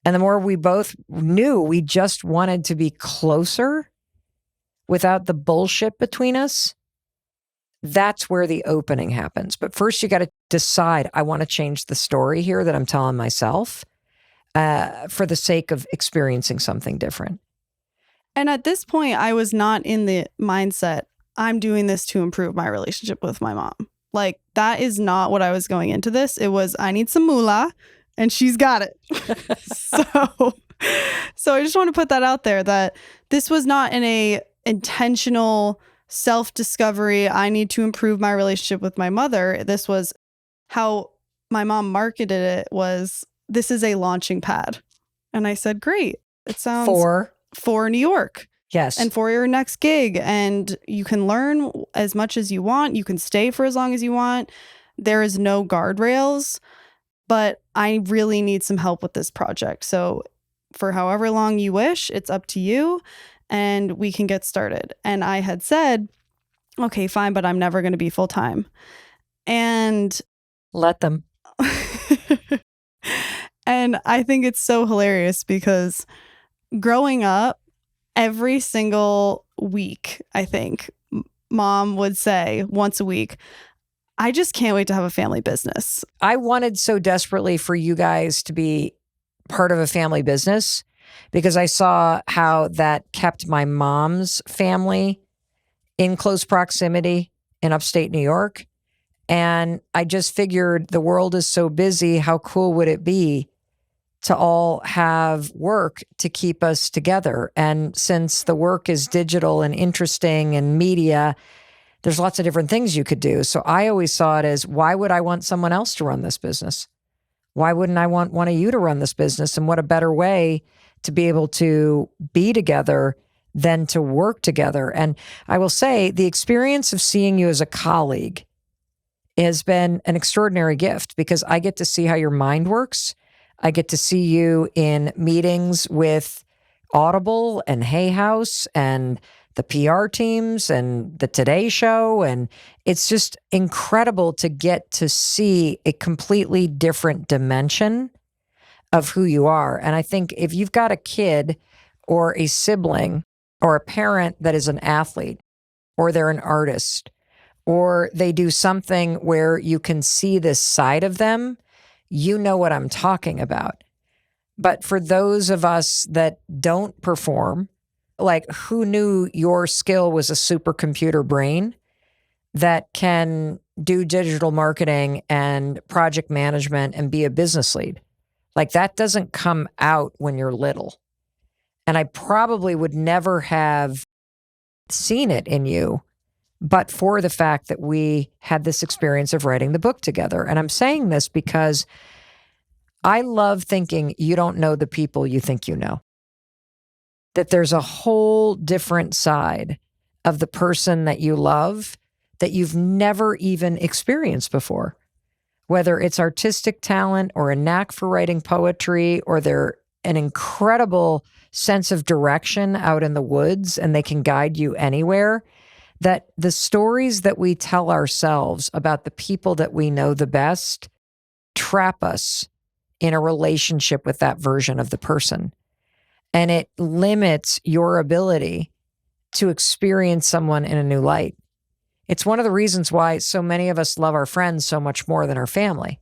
and the more we both knew we just wanted to be closer without the bullshit between us, that's where the opening happens. But first you got to decide, I want to change the story here that I'm telling myself for the sake of experiencing something different. And at this point, I was not in the mindset, I'm doing this to improve my relationship with my mom. Like, that is not what I was going into this. It was, I need some moolah and she's got it. So I just want to put that out there, that this was not in a intentional self-discovery, I need to improve my relationship with my mother. This was how my mom marketed it, was this is a launching pad. And I said, great. It sounds for New York. Yes. And for your next gig. And you can learn as much as you want. You can stay for as long as you want. There is no guardrails, but I really need some help with this project. So for however long you wish, it's up to you and we can get started. And I had said, okay, fine, but I'm never going to be full time. And let them. And I think it's so hilarious because growing up, every single week, I think, mom would say once a week, I just can't wait to have a family business. I wanted so desperately for you guys to be part of a family business because I saw how that kept my mom's family in close proximity in upstate New York. And I just figured the world is so busy. How cool would it be to all have work to keep us together? And since the work is digital and interesting and media, there's lots of different things you could do. So I always saw it as, why would I want someone else to run this business? Why wouldn't I want one of you to run this business? And what a better way to be able to be together than to work together. And I will say the experience of seeing you as a colleague has been an extraordinary gift because I get to see how your mind works. I get to see you in meetings with Audible and Hay House and the PR teams and the Today Show. And it's just incredible to get to see a completely different dimension of who you are. And I think if you've got a kid or a sibling or a parent that is an athlete or they're an artist or they do something where you can see this side of them, you know what I'm talking about. But for those of us that don't perform, like, who knew your skill was a supercomputer brain that can do digital marketing and project management and be a business lead? Like, that doesn't come out when you're little. And I probably would never have seen it in you, but for the fact that we had this experience of writing the book together. And I'm saying this because I love thinking you don't know the people you think you know. That there's a whole different side of the person that you love that you've never even experienced before. Whether it's artistic talent or a knack for writing poetry, or they're an incredible sense of direction out in the woods and they can guide you anywhere, that the stories that we tell ourselves about the people that we know the best trap us in a relationship with that version of the person. And it limits your ability to experience someone in a new light. It's one of the reasons why so many of us love our friends so much more than our family,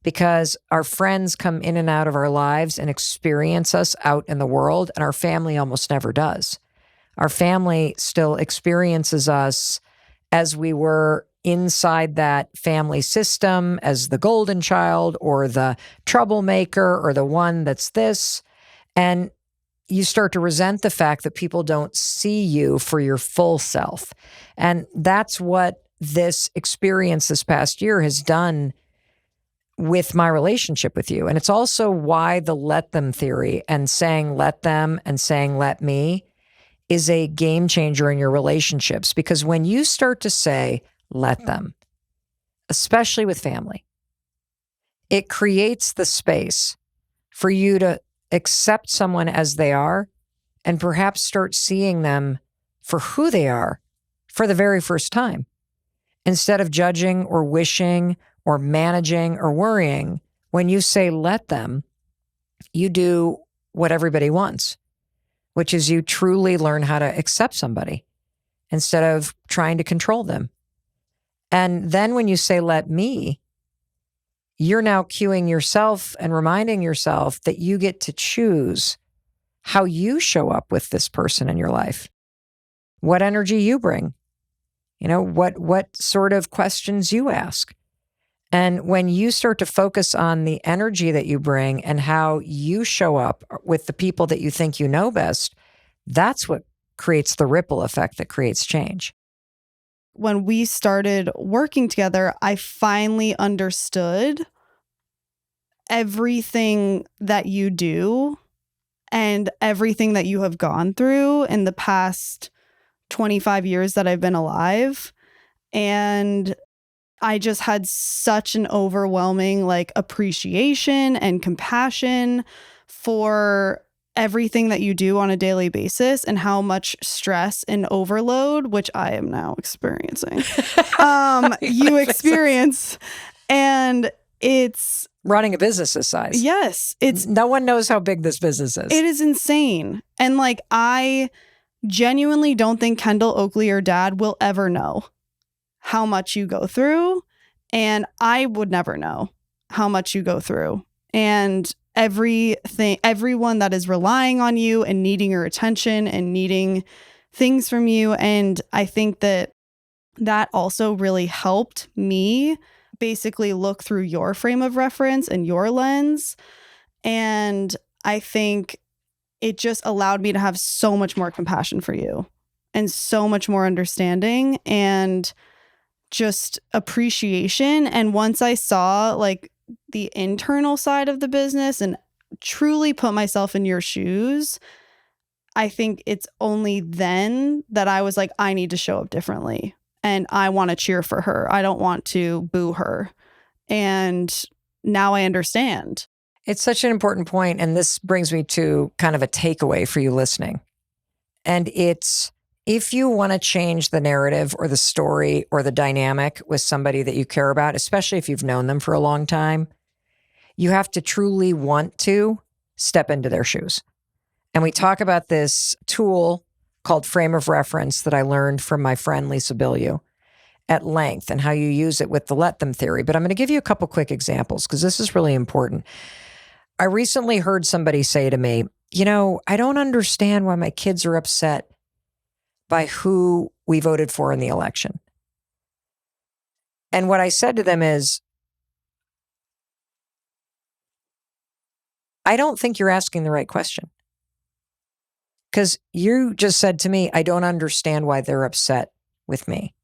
because our friends come in and out of our lives and experience us out in the world, and our family almost never does. Our family still experiences us as we were inside that family system, as the golden child or the troublemaker or the one that's this. And you start to resent the fact that people don't see you for your full self. And that's what this experience this past year has done with my relationship with you. And it's also why the let them theory and saying let them and saying let me is a game changer in your relationships. Because when you start to say let them, especially with family, it creates the space for you to accept someone as they are and perhaps start seeing them for who they are for the very first time. Instead of judging or wishing or managing or worrying, when you say let them, you do what everybody wants, which is you truly learn how to accept somebody instead of trying to control them. And then when you say let me, you're now cueing yourself and reminding yourself that you get to choose how you show up with this person in your life, what energy you bring, what sort of questions you ask. And when you start to focus on the energy that you bring and how you show up with the people that you think you know best, that's what creates the ripple effect that creates change. When we started working together, I finally understood everything that you do and everything that you have gone through in the past 25 years that I've been alive. And I just had such an overwhelming appreciation and compassion for everything that you do on a daily basis and how much stress and overload, which I am now experiencing, you experience. And it's running a business this size. Yes. No one knows how big this business is. It is insane. And I genuinely don't think Kendall, Oakley, or Dad will ever know how much you go through. And I would never know how much you go through. And everyone that is relying on you and needing your attention and needing things from you. And I think that also really helped me basically look through your frame of reference and your lens. And I think it just allowed me to have so much more compassion for you and so much more understanding and just appreciation. And once I saw the internal side of the business and truly put myself in your shoes, I think it's only then that I was I need to show up differently and I want to cheer for her. I don't want to boo her. And now I understand. It's such an important point, and this brings me to kind of a takeaway for you listening. And it's, if you want to change the narrative or the story or the dynamic with somebody that you care about, especially if you've known them for a long time, you have to truly want to step into their shoes. And we talk about this tool called frame of reference that I learned from my friend Lisa Bilyeu at length, and how you use it with the let them theory. But I'm going to give you a couple quick examples because this is really important. I recently heard somebody say to me, I don't understand why my kids are upset by who we voted for in the election. And what I said to them is, I don't think you're asking the right question. Because you just said to me, I don't understand why they're upset with me.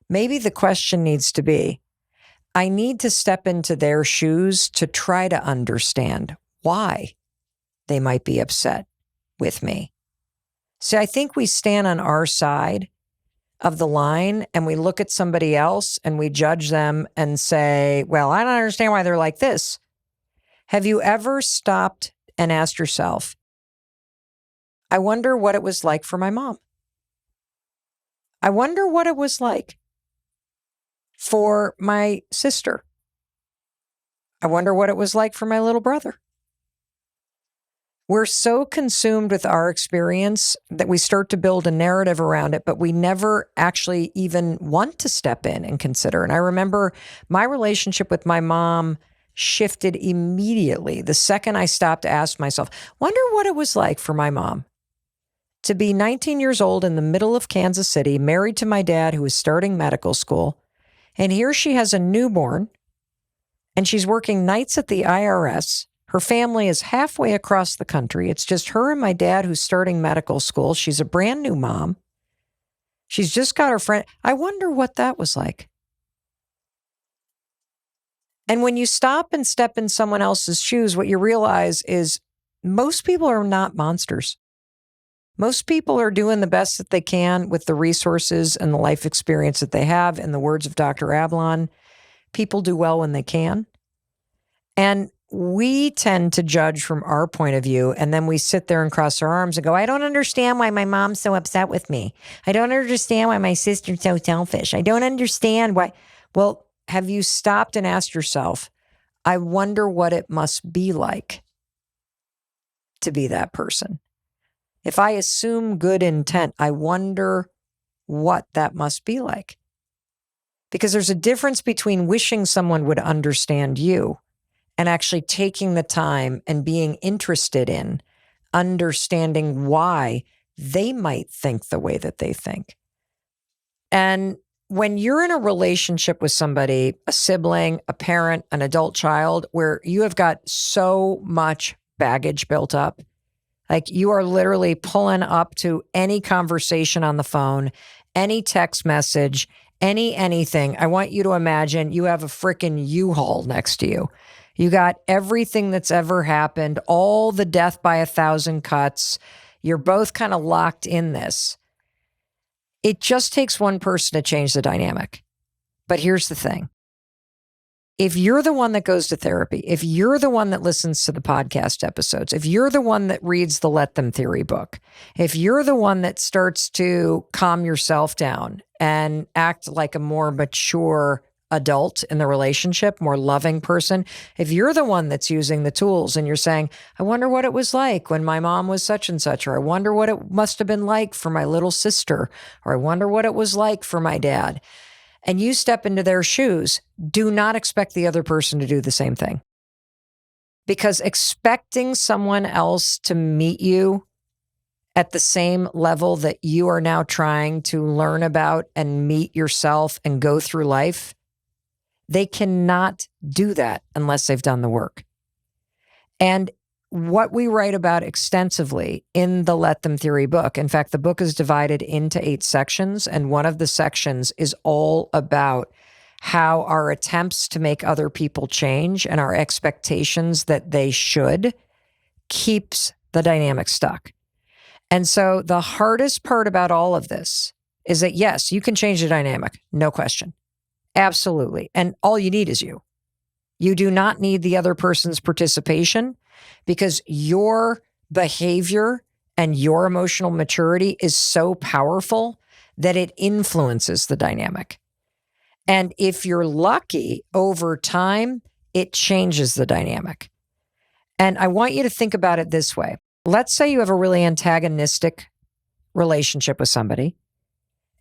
Maybe the question needs to be, I need to step into their shoes to try to understand why they might be upset with me. See, I think we stand on our side of the line and we look at somebody else and we judge them and say, well, I don't understand why they're like this. Have you ever stopped and asked yourself, I wonder what it was like for my mom? I wonder what it was like for my sister. I wonder what it was like for my little brother. We're so consumed with our experience that we start to build a narrative around it, but we never actually even want to step in and consider. And I remember my relationship with my mom shifted immediately the second I stopped to ask myself, wonder what it was like for my mom to be 19 years old in the middle of Kansas City, married to my dad who was starting medical school. And here she has a newborn and she's working nights at the IRS. Her family is halfway across the country. It's just her and my dad who's starting medical school. She's a brand new mom. She's just got her friend. I wonder what that was like. And when you stop and step in someone else's shoes, what you realize is most people are not monsters. Most people are doing the best that they can with the resources and the life experience that they have. In the words of Dr. Ablon, people do well when they can. And we tend to judge from our point of view, and then we sit there and cross our arms and go, I don't understand why my mom's so upset with me. I don't understand why my sister's so selfish. I don't understand why. Well, have you stopped and asked yourself, I wonder what it must be like to be that person? If I assume good intent, I wonder what that must be like. Because there's a difference between wishing someone would understand you and actually taking the time and being interested in understanding why they might think the way that they think. And when you're in a relationship with somebody, a sibling, a parent, an adult child, where you have got so much baggage built up, like you are literally pulling up to any conversation on the phone, any text message, anything. I want you to imagine you have a freaking U-Haul next to you. You got everything that's ever happened, all the death by 1,000 cuts. You're both kind of locked in this. It just takes one person to change the dynamic. But here's the thing. If you're the one that goes to therapy, if you're the one that listens to the podcast episodes, if you're the one that reads the Let Them Theory book, if you're the one that starts to calm yourself down and act like a more mature adult in the relationship, more loving person, if you're the one that's using the tools and you're saying, I wonder what it was like when my mom was such and such, or I wonder what it must have been like for my little sister, or I wonder what it was like for my dad, and you step into their shoes, do not expect the other person to do the same thing. Because expecting someone else to meet you at the same level that you are now trying to learn about and meet yourself and go through life, they cannot do that unless they've done the work. And what we write about extensively in the Let Them Theory book, in fact, the book is divided into 8 sections, and one of the sections is all about how our attempts to make other people change and our expectations that they should keeps the dynamic stuck. And so the hardest part about all of this is that, yes, you can change the dynamic, no question. Absolutely. And all you need is you. You do not need the other person's participation because your behavior and your emotional maturity is so powerful that it influences the dynamic. And if you're lucky, over time, it changes the dynamic. And I want you to think about it this way. Let's say you have a really antagonistic relationship with somebody.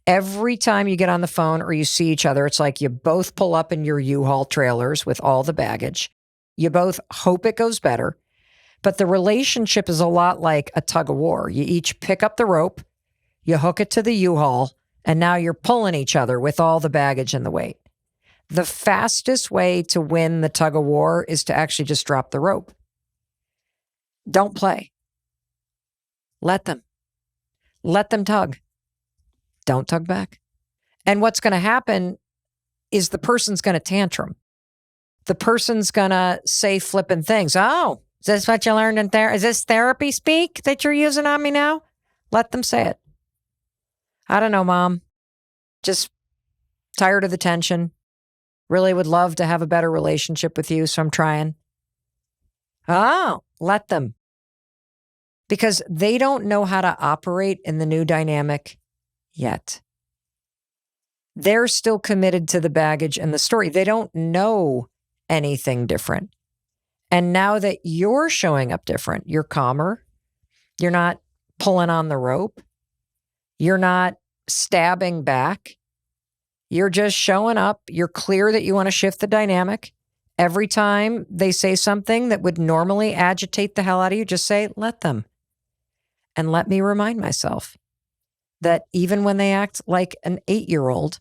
Every time you get on the phone or you see each other, it's like you both pull up in your U-Haul trailers with all the baggage. You both hope it goes better. But the relationship is a lot like a tug of war. You each pick up the rope, you hook it to the U-Haul, and now you're pulling each other with all the baggage and the weight. The fastest way to win the tug of war is to actually just drop the rope. Don't play. Let them. Let them tug. Don't tug back. And what's going to happen is the person's going to tantrum. The person's going to say flippant things. Oh, is this what you learned in therapy? Is this therapy speak that you're using on me now? Let them say it. I don't know, Mom. Just tired of the tension. Really would love to have a better relationship with you, so I'm trying. Oh, let them. Because they don't know how to operate in the new dynamic yet. They're still committed to the baggage and the story. They don't know anything different. And now that you're showing up different, you're calmer. You're not pulling on the rope. You're not stabbing back. You're just showing up. You're clear that you want to shift the dynamic. Every time they say something that would normally agitate the hell out of you, just say, let them. And let me remind myself that even when they act like an 8-year-old,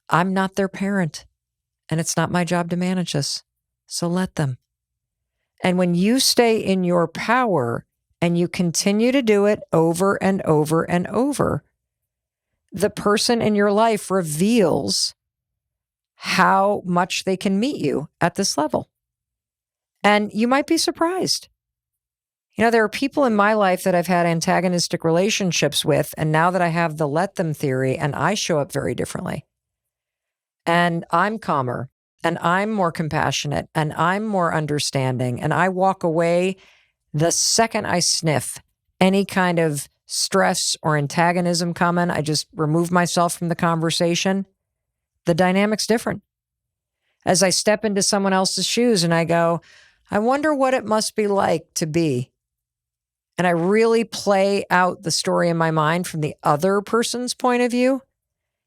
I'm not their parent. And it's not my job to manage this. So let them. And when you stay in your power and you continue to do it over and over and over, the person in your life reveals how much they can meet you at this level. And you might be surprised. You know, there are people in my life that I've had antagonistic relationships with, and now that I have the let them theory, and I show up very differently. And I'm calmer, and I'm more compassionate, and I'm more understanding, and I walk away the second I sniff any kind of stress or antagonism coming. I just remove myself from the conversation. The dynamic's different. As I step into someone else's shoes and I go, I wonder what it must be like to be. And I really play out the story in my mind from the other person's point of view.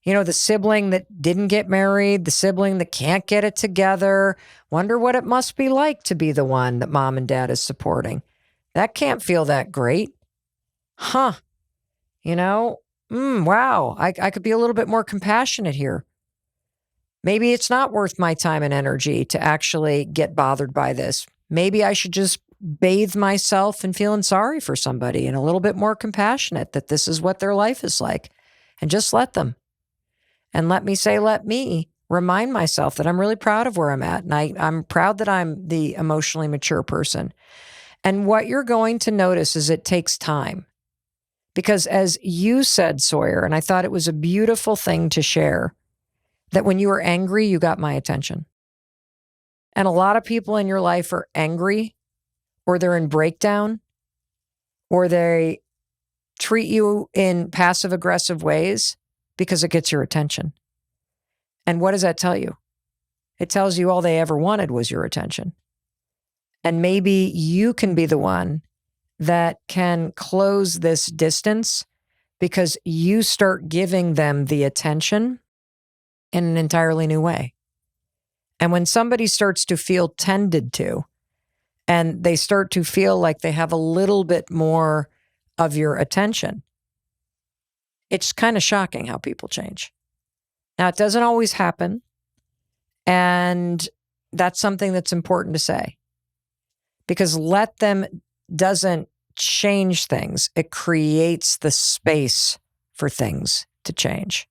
You know, the sibling that didn't get married, the sibling that can't get it together. Wonder what it must be like to be the one that mom and dad is supporting. That can't feel that great. Huh. You know, wow, I could be a little bit more compassionate here. Maybe it's not worth my time and energy to actually get bothered by this. Maybe I should just bathe myself in feeling sorry for somebody and a little bit more compassionate that this is what their life is like. And just let them. And let me remind myself that I'm really proud of where I'm at. And I'm proud that I'm the emotionally mature person. And what you're going to notice is it takes time. Because as you said, Sawyer, and I thought it was a beautiful thing to share, that when you were angry, you got my attention. And a lot of people in your life are angry, or they're in breakdown, or they treat you in passive aggressive ways because it gets your attention. And what does that tell you? It tells you all they ever wanted was your attention. And maybe you can be the one that can close this distance because you start giving them the attention in an entirely new way. And when somebody starts to feel tended to, and they start to feel like they have a little bit more of your attention, it's kind of shocking how people change. Now, it doesn't always happen, and that's something that's important to say. Because let them doesn't change things. It creates the space for things to change.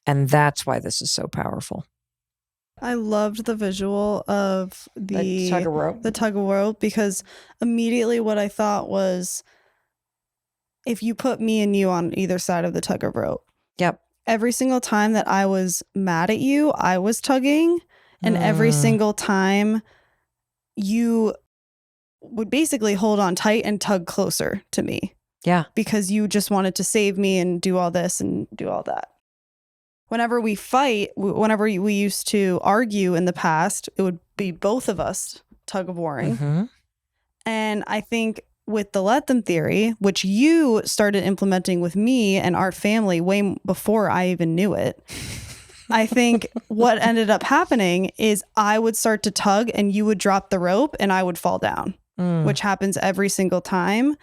And that's why this is so powerful. I loved the visual of the tug of rope. The tug of rope, because immediately what I thought was, if you put me and you on either side of the tug of rope. Yep. Every single time that I was mad at you, I was tugging. And every single time you would basically hold on tight and tug closer to me. Yeah. Because you just wanted to save me and do all this and do all that. Whenever we fight, whenever we used to argue in the past, it would be both of us tug of warring. Mm-hmm. And I think with the let them theory, which you started implementing with me and our family way before I even knew it, I think what ended up happening is I would start to tug and you would drop the rope and I would fall down, which happens every single time.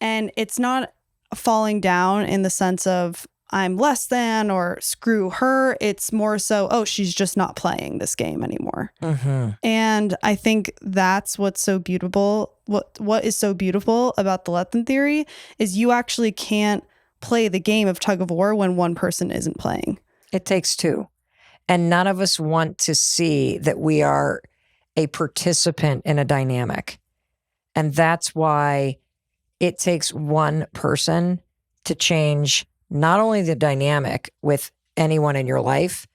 And it's not falling down in the sense of I'm less than or screw her. It's more so, oh, she's just not playing this game anymore. Mm-hmm. And I think that's what's so beautiful. What is so beautiful about the let them theory is you actually can't play the game of tug of war when one person isn't playing. It takes two. And none of us want to see that we are a participant in a dynamic. And that's why it takes one person to change not only the dynamic with anyone in your life,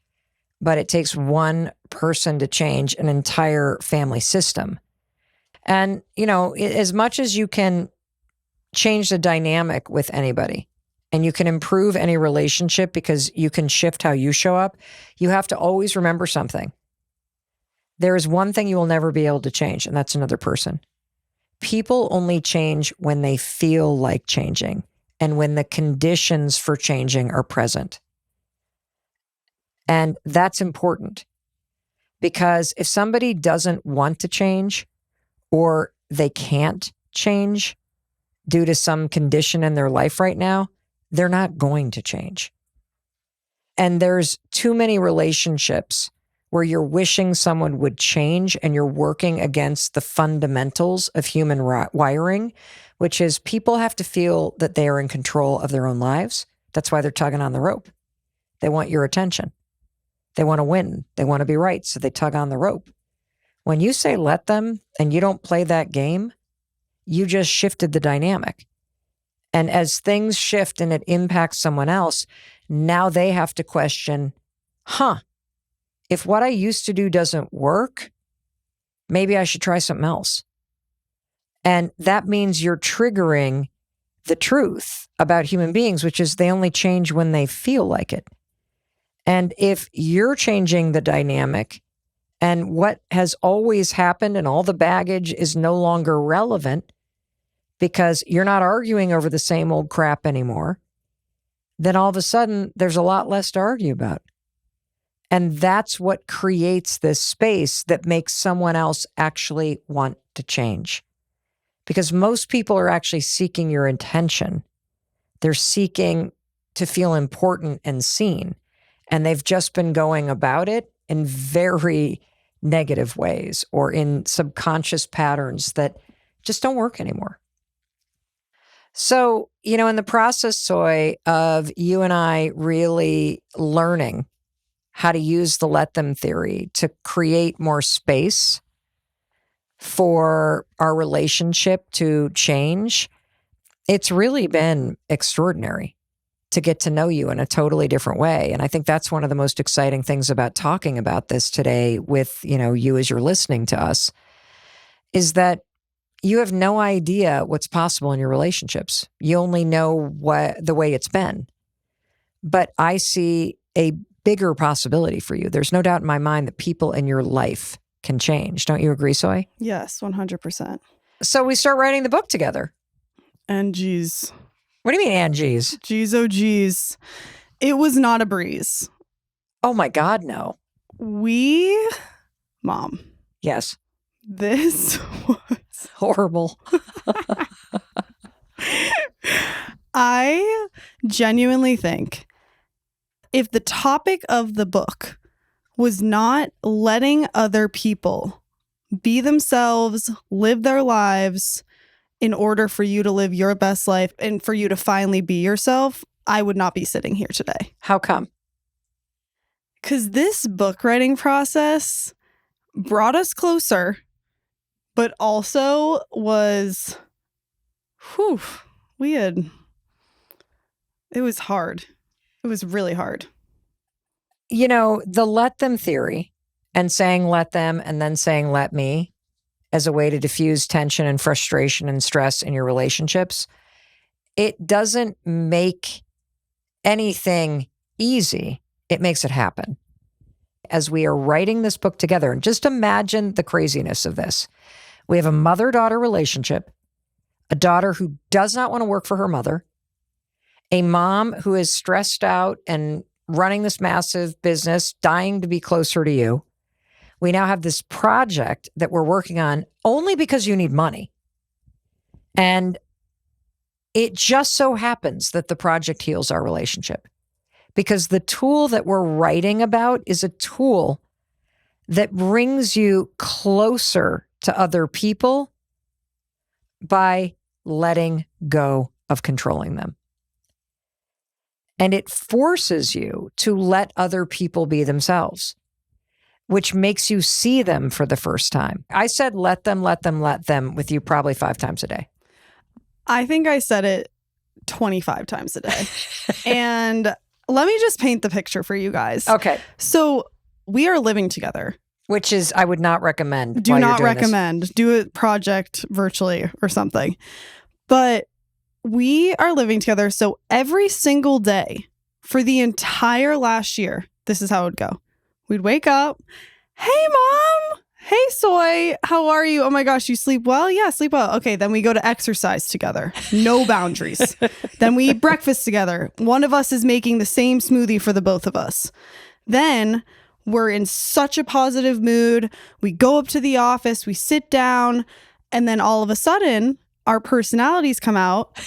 but it takes one person to change an entire family system. And, as much as you can change the dynamic with anybody and you can improve any relationship because you can shift how you show up, you have to always remember something. There is one thing you will never be able to change, and that's another person. People only change when they feel like changing and when the conditions for changing are present. And that's important because if somebody doesn't want to change or they can't change due to some condition in their life right now, they're not going to change. And there's too many relationships where you're wishing someone would change and you're working against the fundamentals of human wiring, which is people have to feel that they are in control of their own lives. That's why they're tugging on the rope. They want your attention. They want to win. They want to be right, so they tug on the rope. When you say let them and you don't play that game, you just shifted the dynamic. And as things shift and it impacts someone else, now they have to question, if what I used to do doesn't work, maybe I should try something else. And that means you're triggering the truth about human beings, which is they only change when they feel like it. And if you're changing the dynamic and what has always happened and all the baggage is no longer relevant because you're not arguing over the same old crap anymore, then all of a sudden there's a lot less to argue about. And that's what creates this space that makes someone else actually want to change. Because most people are actually seeking your attention. They're seeking to feel important and seen. And they've just been going about it in very negative ways or in subconscious patterns that just don't work anymore. So, in the process, Soy, of you and I really learning how to use the let them theory to create more space for our relationship to change, it's really been extraordinary to get to know you in a totally different way. And I think that's one of the most exciting things about talking about this today with, you as you're listening to us, is that you have no idea what's possible in your relationships. You only know the way it's been. But I see a bigger possibility for you. There's no doubt in my mind that people in your life can change. Don't you agree, Soy? Yes, 100%. So we start writing the book together. And geez. What do you mean, and geez? Geez, oh geez. It was not a breeze. Oh my God, no. Mom. Yes. This was horrible. I genuinely think if the topic of the book was not letting other people be themselves, live their lives in order for you to live your best life and for you to finally be yourself, I would not be sitting here today. How come? Because this book writing process brought us closer, but also was, it was hard. It was really hard. The let them theory and saying let them and then saying let me as a way to diffuse tension and frustration and stress in your relationships, it doesn't make anything easy. It makes it happen. As we are writing this book together, and just imagine the craziness of this. We have a mother-daughter relationship, a daughter who does not want to work for her mother, a mom who is stressed out and running this massive business, dying to be closer to you. We now have this project that we're working on only because you need money. And it just so happens that the project heals our relationship because the tool that we're writing about is a tool that brings you closer to other people by letting go of controlling them. And it forces you to let other people be themselves, which makes you see them for the first time. I said, let them with you probably 5 times a day. I think I said it 25 times a day. And let me just paint the picture for you guys. Okay. So we are living together. Which is, I would not recommend. Do not recommend. Do a project virtually or something. But we are living together. So every single day for the entire last year, this is how it would go. We'd wake up. Hey, Mom. Hey, Soy. How are you? Oh my gosh, you sleep well? Yeah, sleep well. Okay, then we go to exercise together. No boundaries. Then we eat breakfast together. One of us is making the same smoothie for the both of us. Then we're in such a positive mood. We go up to the office, we sit down, and then all of a sudden, our personalities come out.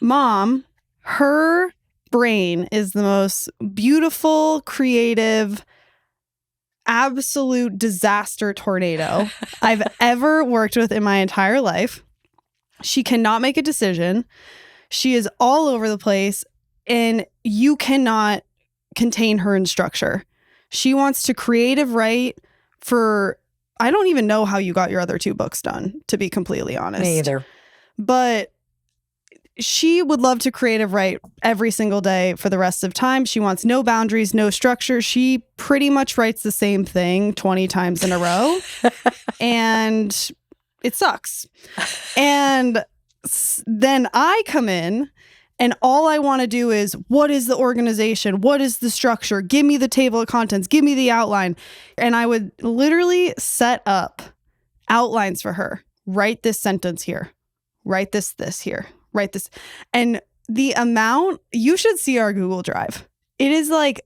Mom, her brain is the most beautiful, creative, absolute disaster tornado I've ever worked with in my entire life. She cannot make a decision. She is all over the place, and you cannot contain her in structure. She wants to creative write for, I don't even know how you got your other 2 books done, to be completely honest. Me either. But she would love to creative write every single day for the rest of time. She wants no boundaries, no structure. She pretty much writes the same thing 20 times in a row. And it sucks. And then I come in and all I want to do is, what is the organization? What is the structure? Give me the table of contents. Give me the outline. And I would literally set up outlines for her. Write this sentence here. Write this here. Write this. And the amount, you should see our Google Drive. It is like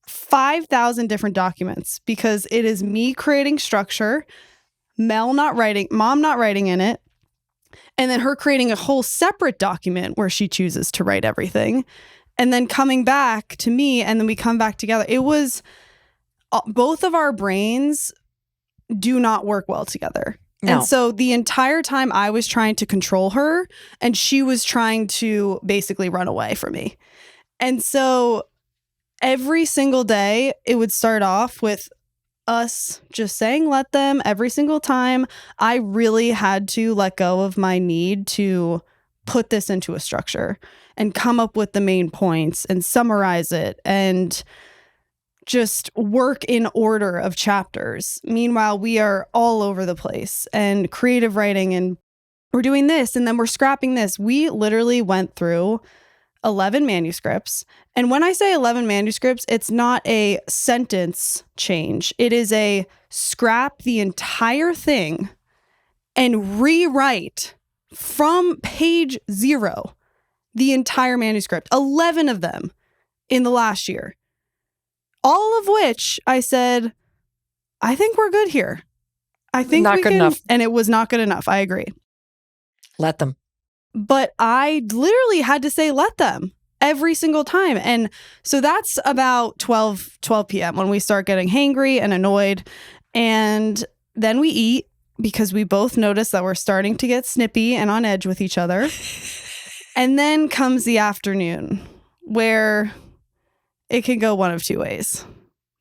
5,000 different documents because it is me creating structure, Mom not writing in it, and then her creating a whole separate document where she chooses to write everything, and then coming back to me, and then we come back together. It was, both of our brains do not work well together. No. And so the entire time I was trying to control her and she was trying to basically run away from me. And so every single day it would start off with us just saying, let them. Every single time I really had to let go of my need to put this into a structure and come up with the main points and summarize it and just work in order of chapters. Meanwhile, we are all over the place and creative writing, and we're doing this and then we're scrapping this. We literally went through 11 manuscripts. And when I say 11 manuscripts, it's not a sentence change. It is a scrap the entire thing and rewrite from page 0 the entire manuscript. 11 of them in the last year. All of which I said, I think we're good here. I think not we good can. enough. And it was not good enough. I agree. Let them. But I literally had to say, let them every single time. And so that's about 12 p.m. when we start getting hangry and annoyed. And then we eat because we both notice that we're starting to get snippy and on edge with each other. And then comes the afternoon where it can go one of 2 ways,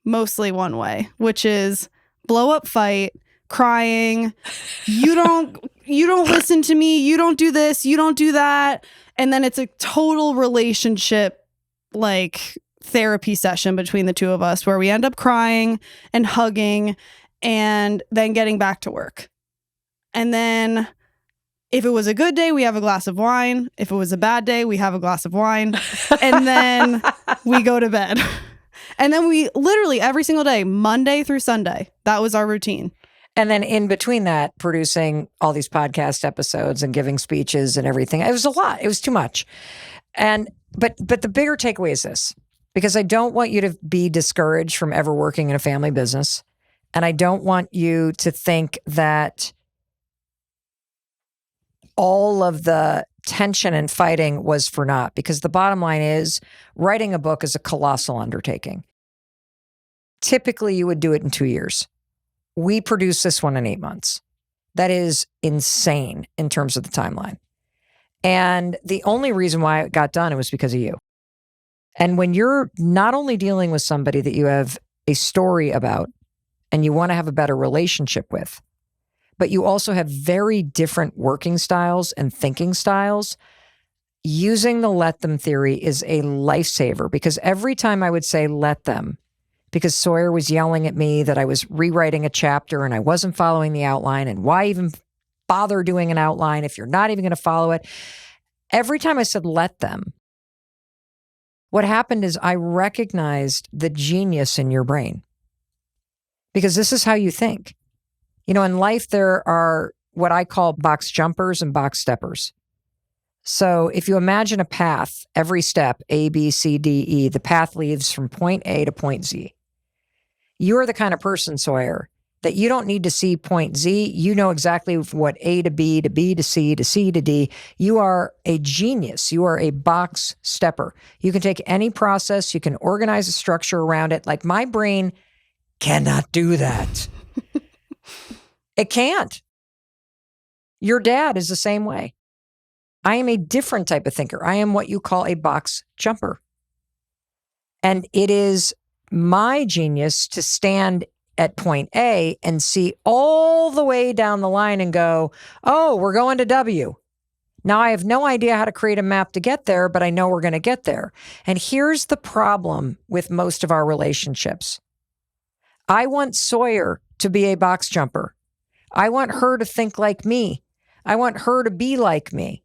mostly one way, which is blow up fight, crying. You don't listen to me. You don't do this. You don't do that. And then it's a total relationship, like therapy session between the two of us where we end up crying and hugging and then getting back to work. And then if it was a good day, we have a glass of wine. If it was a bad day, we have a glass of wine. And then we go to bed. And then we literally every single day, Monday through Sunday, that was our routine. And then in between that, producing all these podcast episodes and giving speeches and everything. It was a lot. It was too much. But the bigger takeaway is this, because I don't want you to be discouraged from ever working in a family business. And I don't want you to think that all of the tension and fighting was for naught, because the bottom line is writing a book is a colossal undertaking. Typically, you would do it in 2 years. We produced this one in 8 months. That is insane in terms of the timeline. And the only reason why it got done, it was because of you. And when you're not only dealing with somebody that you have a story about and you want to have a better relationship with, but you also have very different working styles and thinking styles, using the let them theory is a lifesaver, because every time I would say let them, because Sawyer was yelling at me that I was rewriting a chapter and I wasn't following the outline, and why even bother doing an outline if you're not even going to follow it? Every time I said let them, what happened is I recognized the genius in your brain, because this is how you think. You know, in life, there are what I call box jumpers and box steppers. So if you imagine a path, every step, A, B, C, D, E, the path leads from point A to point Z. You're the kind of person, Sawyer, that you don't need to see point Z. You know exactly what A to B to C to C to D. You are a genius. You are a box stepper. You can take any process, you can organize a structure around it. Like, my brain cannot do that. It can't. Your dad is the same way. I am a different type of thinker. I am what you call a box jumper. And it is my genius to stand at point A and see all the way down the line and go, oh, we're going to W. Now, I have no idea how to create a map to get there, but I know we're going to get there. And here's the problem with most of our relationships. I want Sawyer to be a box jumper. I want her to think like me. I want her to be like me.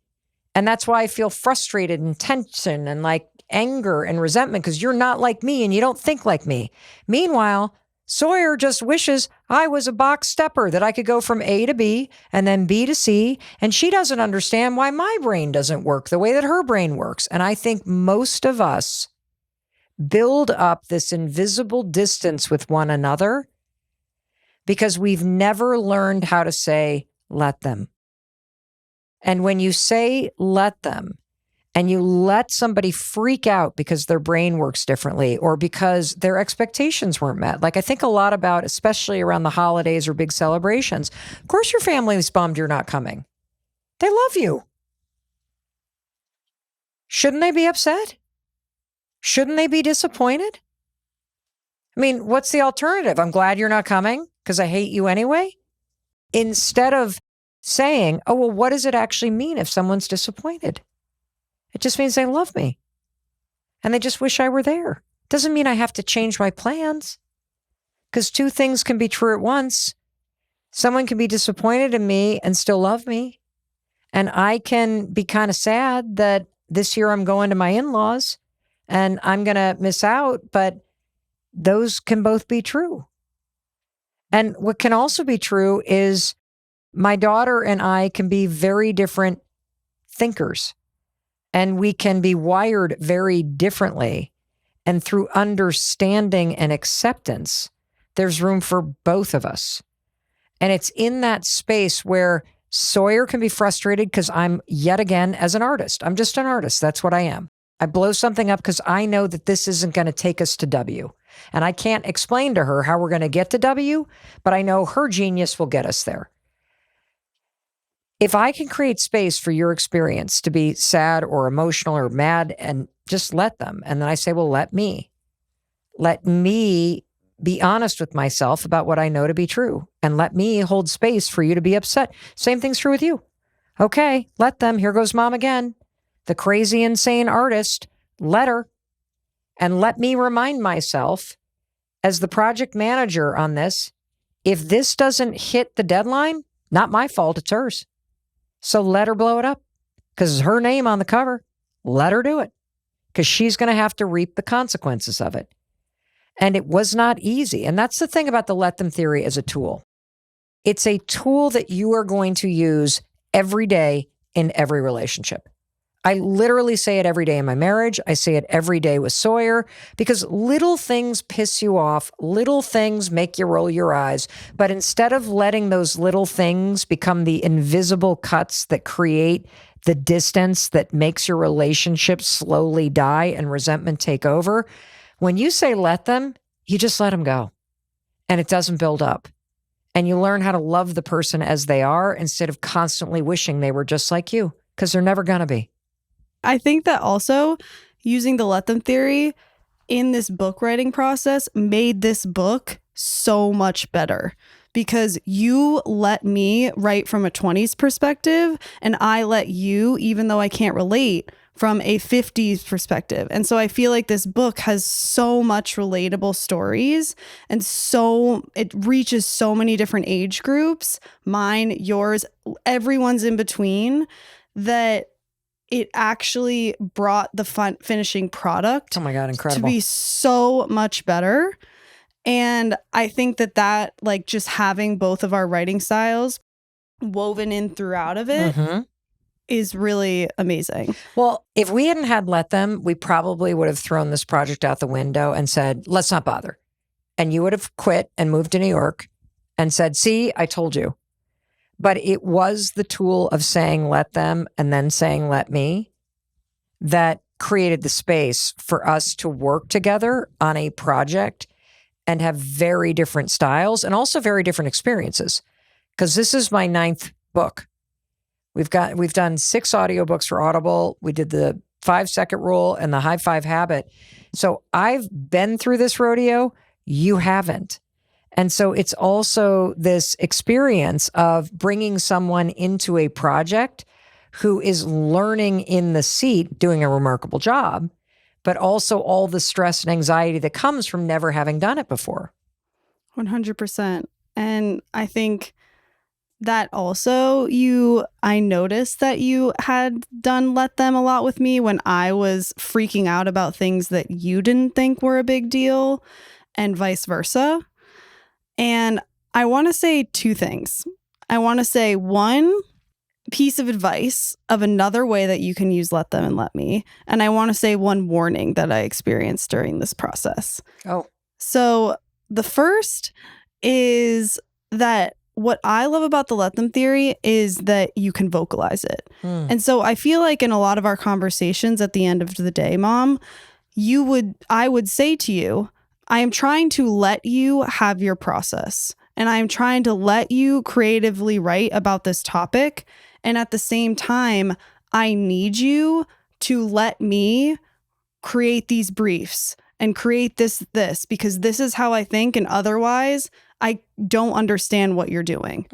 And that's why I feel frustrated and tension and like anger and resentment, because you're not like me and you don't think like me. Meanwhile, Sawyer just wishes I was a box stepper, that I could go from A to B and then B to C. And she doesn't understand why my brain doesn't work the way that her brain works. And I think most of us build up this invisible distance with one another because we've never learned how to say, let them. And when you say, let them, and you let somebody freak out because their brain works differently or because their expectations weren't met. Like, I think a lot about, especially around the holidays or big celebrations. Of course, your family's bummed you're not coming. They love you. Shouldn't they be upset? Shouldn't they be disappointed? I mean, what's the alternative? I'm glad you're not coming because I hate you anyway. Instead of saying, oh, well, what does it actually mean if someone's disappointed? It just means they love me and they just wish I were there. Doesn't mean I have to change my plans, because two things can be true at once. Someone can be disappointed in me and still love me. And I can be kind of sad that this year I'm going to my in-laws and I'm going to miss out, but those can both be true. And what can also be true is my daughter and I can be very different thinkers, and we can be wired very differently. And through understanding and acceptance, there's room for both of us. And it's in that space where Sawyer can be frustrated because I'm, yet again, as an artist, I'm just an artist. That's what I am. I blow something up because I know that this isn't going to take us to W. And I can't explain to her how we're going to get to W, but I know her genius will get us there. If I can create space for your experience to be sad or emotional or mad, and just let them, and then I say, well, let me be honest with myself about what I know to be true, and let me hold space for you to be upset. Same thing's true with you. Okay, let them. Here goes mom again. The crazy, insane artist. Let her. And let me remind myself, as the project manager on this, if this doesn't hit the deadline, not my fault, it's hers. So let her blow it up, because it's her name on the cover. Let her do it, because she's going to have to reap the consequences of it. And it was not easy. And that's the thing about the let them theory as a tool. It's a tool that you are going to use every day in every relationship. I literally say it every day in my marriage. I say it every day with Sawyer, because little things piss you off. Little things make you roll your eyes. But instead of letting those little things become the invisible cuts that create the distance that makes your relationship slowly die and resentment take over, when you say let them, you just let them go. And it doesn't build up. And you learn how to love the person as they are instead of constantly wishing they were just like you, because they're never going to be. I think that also using the let them theory in this book writing process made this book so much better, because you let me write from a 20s perspective and I let you, even though I can't relate, from a 50s perspective. And so I feel like this book has so much relatable stories and it reaches so many different age groups, mine, yours, everyone's in between, that it actually brought the finishing product Oh my God, incredible. to be so much better. And I think that like just having both of our writing styles woven in throughout of it is really amazing. Well, if we hadn't had Let Them, we probably would have thrown this project out the window and said, let's not bother. And you would have quit and moved to New York and said, see, I told you. But it was the tool of saying let them and then saying let me that created the space for us to work together on a project and have very different styles and also very different experiences. Because this is my 9th book. We've done 6 audiobooks for Audible. We did the 5-second rule and the high 5 habit. So I've been through this rodeo. You haven't. And so it's also this experience of bringing someone into a project who is learning in the seat, doing a remarkable job, but also all the stress and anxiety that comes from never having done it before. 100%. And I think that also I noticed that you had done Let Them a lot with me when I was freaking out about things that you didn't think were a big deal and vice versa. And I want to say 2 things. I want to say one piece of advice of another way that you can use Let Them and Let Me. And I want to say one warning that I experienced during this process. Oh. So the first is that what I love about the Let Them theory is that you can vocalize it. And so I feel like in a lot of our conversations at the end of the day, Mom, I would say to you, I am trying to let you have your process, and I am trying to let you creatively write about this topic. And at the same time, I need you to let me create these briefs and create this, because this is how I think. And otherwise, I don't understand what you're doing.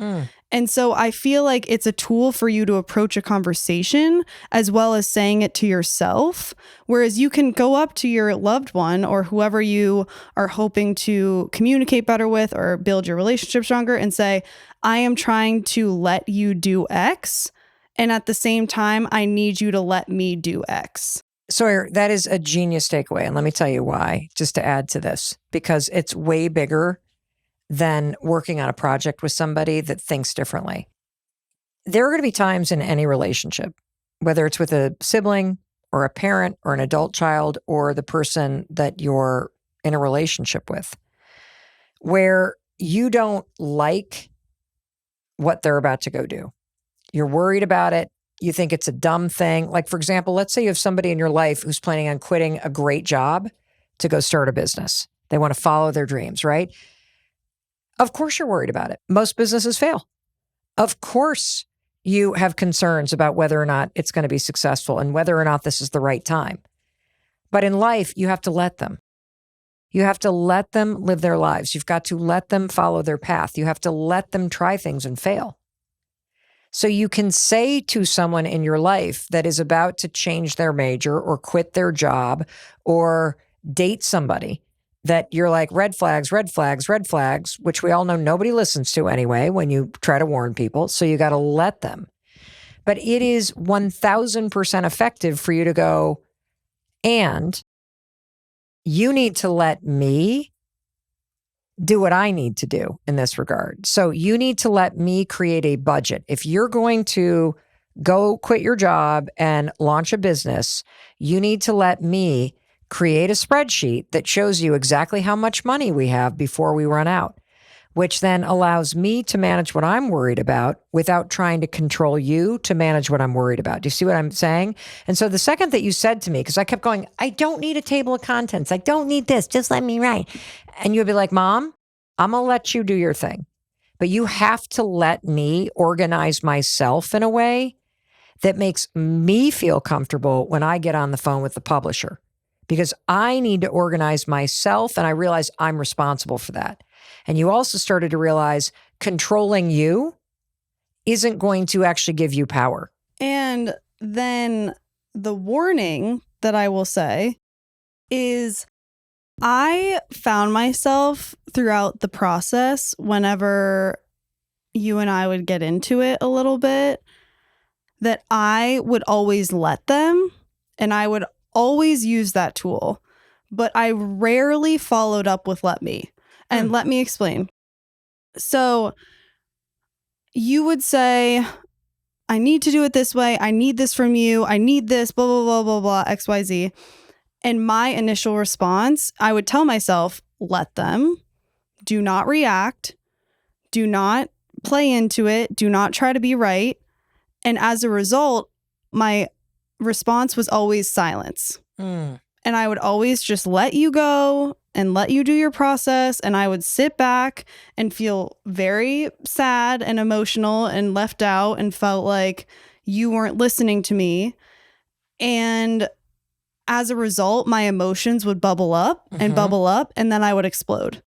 And so I feel like it's a tool for you to approach a conversation as well as saying it to yourself. Whereas you can go up to your loved one or whoever you are hoping to communicate better with or build your relationship stronger and say, I am trying to let you do X. And at the same time, I need you to let me do X. Sawyer, that is a genius takeaway. And let me tell you why, just to add to this, because it's way bigger than working on a project with somebody that thinks differently. There are going to be times in any relationship, whether it's with a sibling or a parent or an adult child or the person that you're in a relationship with, where you don't like what they're about to go do. You're worried about it. You think it's a dumb thing. Like, for example, let's say you have somebody in your life who's planning on quitting a great job to go start a business. They want to follow their dreams, right? Of course you're worried about it. Most businesses fail. Of course you have concerns about whether or not it's going to be successful and whether or not this is the right time. But in life, you have to let them. You have to let them live their lives. You've got to let them follow their path. You have to let them try things and fail. So you can say to someone in your life that is about to change their major or quit their job or date somebody that you're like, red flags, red flags, red flags, which we all know nobody listens to anyway when you try to warn people. So you got to let them. But it is 1000% effective for you to go, and you need to let me do what I need to do in this regard. So you need to let me create a budget. If you're going to go quit your job and launch a business, you need to let me create a spreadsheet that shows you exactly how much money we have before we run out, which then allows me to manage what I'm worried about without trying to control you to manage what I'm worried about. Do you see what I'm saying? And so the second that you said to me, because I kept going, I don't need a table of contents. I don't need this. Just let me write. And you'd be like, Mom, I'm going to let you do your thing. But you have to let me organize myself in a way that makes me feel comfortable when I get on the phone with the publisher. Because I need to organize myself, and I realize I'm responsible for that. And you also started to realize controlling you isn't going to actually give you power. And then the warning that I will say is I found myself throughout the process, whenever you and I would get into it a little bit, that I would always let them, and I would always use that tool, but I rarely followed up with let me. And let me explain. So you would say, I need to do it this way. I need this from you. I need this, blah, blah, blah, blah, blah, XYZ. And my initial response, I would tell myself, let them. Do not react. Do not play into it. Do not try to be right. And as a result, my response was always silence. And I would always just let you go and let you do your process. And I would sit back and feel very sad and emotional and left out and felt like you weren't listening to me. And as a result, my emotions would bubble up and bubble up, and then I would explode.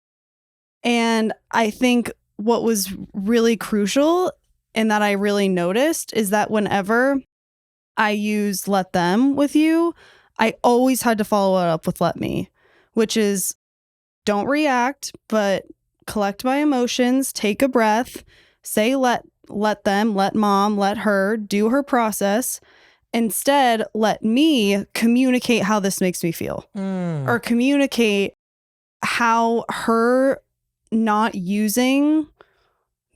And I think what was really crucial and that I really noticed is that whenever I used let them with you, I always had to follow it up with let me, which is don't react, but collect my emotions, take a breath, say let them, let mom, let her do her process. Instead, let me communicate how this makes me feel or communicate how her not using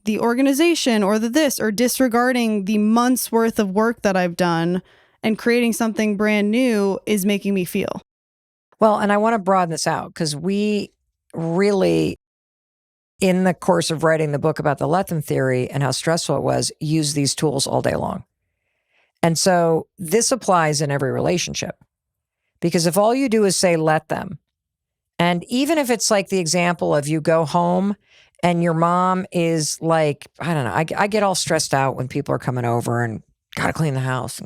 the organization or the this or disregarding the months worth of work that I've done and creating something brand new is making me feel. Well, and I want to broaden this out because we really, in the course of writing the book about the let them theory and how stressful it was, use these tools all day long. And so this applies in every relationship, because if all you do is say, let them, and even if it's like the example of you go home and your mom is like, I don't know, I get all stressed out when people are coming over and got to clean the house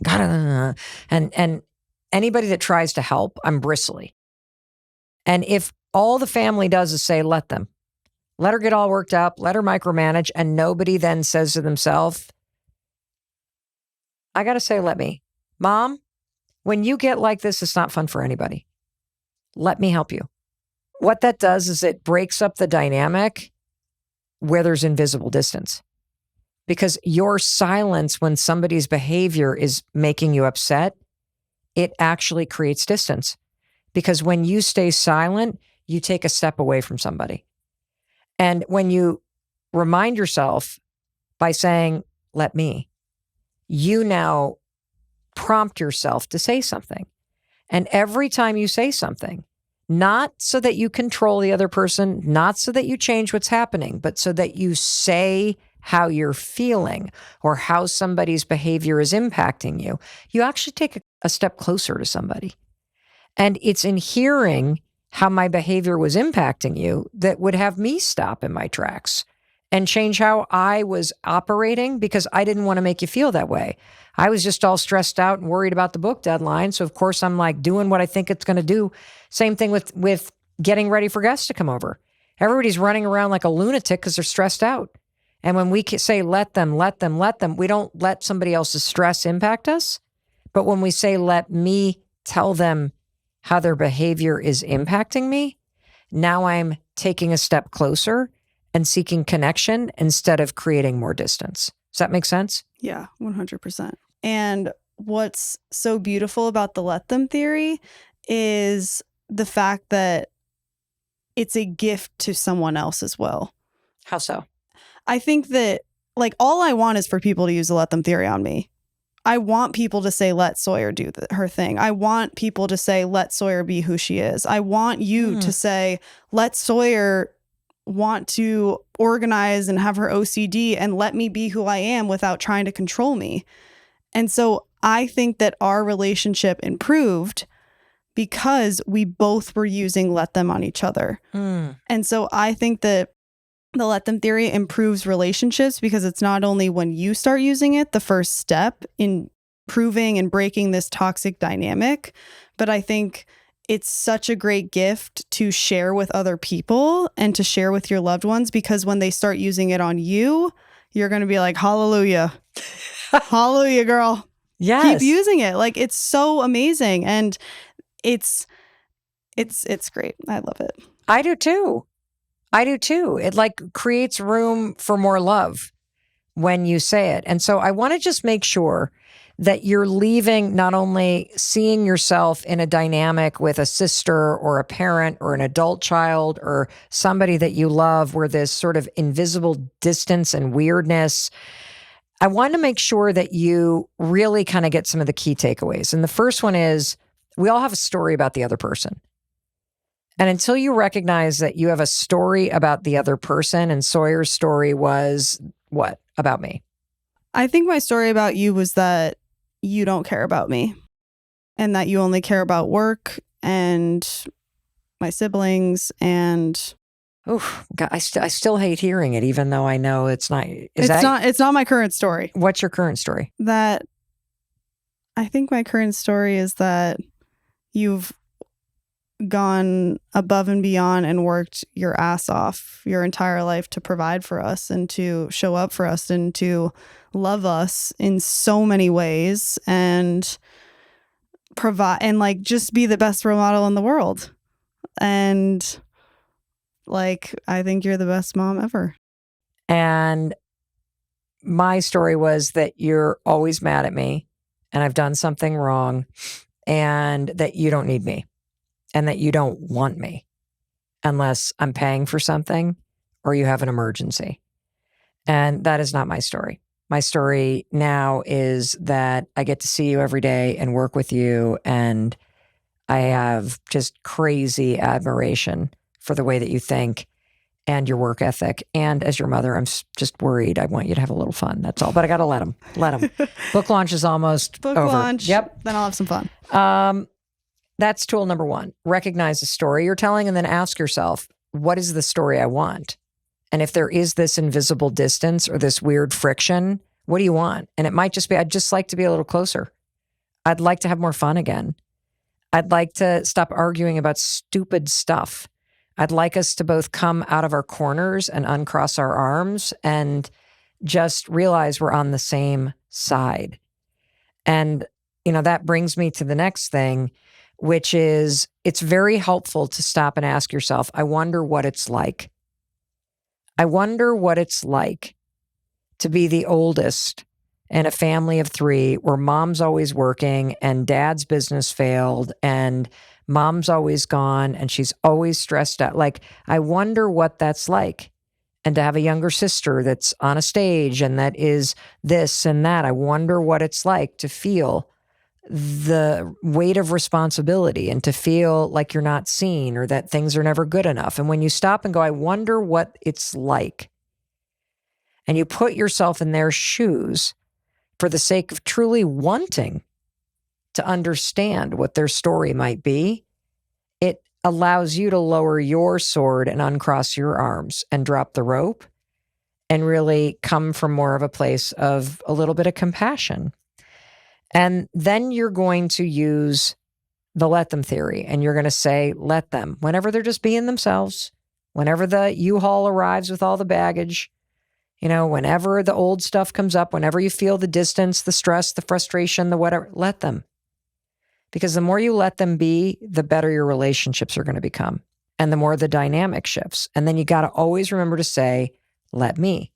and anybody that tries to help, I'm bristly. And if all the family does is say, let them, let her get all worked up, let her micromanage, and nobody then says to themselves, I got to say, let me. Mom, when you get like this, it's not fun for anybody. Let me help you. What that does is it breaks up the dynamic where there's invisible distance. Because your silence when somebody's behavior is making you upset, it actually creates distance. Because when you stay silent, you take a step away from somebody. And when you remind yourself by saying, let me, you now prompt yourself to say something. And every time you say something, not so that you control the other person, not so that you change what's happening, but so that you say how you're feeling or how somebody's behavior is impacting you, you actually take a step closer to somebody. And it's in hearing how my behavior was impacting you that would have me stop in my tracks and change how I was operating, because I didn't want to make you feel that way. I was just all stressed out and worried about the book deadline. So of course I'm like doing what I think it's going to do. Same thing with getting ready for guests to come over. Everybody's running around like a lunatic because they're stressed out. And when we say, let them, we don't let somebody else's stress impact us. But when we say, let me tell them how their behavior is impacting me, now I'm taking a step closer and seeking connection instead of creating more distance. Does that make sense? Yeah, 100%. And what's so beautiful about the let them theory is the fact that it's a gift to someone else as well. How so? I think that like all I want is for people to use the let them theory on me. I want people to say, let Sawyer do her thing. I want people to say, let Sawyer be who she is. I want you to say, let Sawyer want to organize and have her OCD and let me be who I am without trying to control me. And so I think that our relationship improved because we both were using let them on each other. And so I think that the let them theory improves relationships because it's not only when you start using it, the first step in proving and breaking this toxic dynamic, but I think it's such a great gift to share with other people and to share with your loved ones, because when they start using it on you, you're going to be like, hallelujah. Hallelujah, girl. Yes. Keep using it. Like, it's so amazing. And it's great. I love it. I do too. It like creates room for more love when you say it. And so I want to just make sure that you're leaving not only seeing yourself in a dynamic with a sister or a parent or an adult child or somebody that you love where there's sort of invisible distance and weirdness. I want to make sure that you really kind of get some of the key takeaways. And the first one is we all have a story about the other person. And until you recognize that you have a story about the other person, and Sawyer's story was what about me? I think my story about you was that you don't care about me and that you only care about work and my siblings. And oh, God, I still hate hearing it, even though I know it's not. It's not my current story. What's your current story? That I think my current story is that you've gone above and beyond and worked your ass off your entire life to provide for us and to show up for us and to love us in so many ways and provide and like just be the best role model in the world. And like, I think you're the best mom ever. And my story was that you're always mad at me and I've done something wrong and that you don't need me. And that you don't want me unless I'm paying for something or you have an emergency. And that is not my story. My story now is that I get to see you every day and work with you. And I have just crazy admiration for the way that you think and your work ethic. And as your mother, I'm just worried. I want you to have a little fun. That's all. But I got to let them. Book launch is almost over. Launch. Yep. Then I'll have some fun. That's tool number one. Recognize the story you're telling and then ask yourself, what is the story I want? And if there is this invisible distance or this weird friction, what do you want? And it might just be, I'd just like to be a little closer. I'd like to have more fun again. I'd like to stop arguing about stupid stuff. I'd like us to both come out of our corners and uncross our arms and just realize we're on the same side. And, that brings me to the next thing, which is it's very helpful to stop and ask yourself, I wonder what it's like. I wonder what it's like to be the oldest in a family of 3 where mom's always working and dad's business failed and mom's always gone and she's always stressed out. Like, I wonder what that's like. And to have a younger sister that's on a stage and that is this and that. I wonder what it's like to feel the weight of responsibility and to feel like you're not seen or that things are never good enough. And when you stop and go, I wonder what it's like, and you put yourself in their shoes for the sake of truly wanting to understand what their story might be, it allows you to lower your sword and uncross your arms and drop the rope and really come from more of a place of a little bit of compassion. And then you're going to use the let them theory and you're going to say, let them, whenever they're just being themselves, whenever the U-Haul arrives with all the baggage, whenever the old stuff comes up, whenever you feel the distance, the stress, the frustration, the whatever, let them. Because the more you let them be, the better your relationships are going to become. And the more the dynamic shifts. And then you got to always remember to say, let me.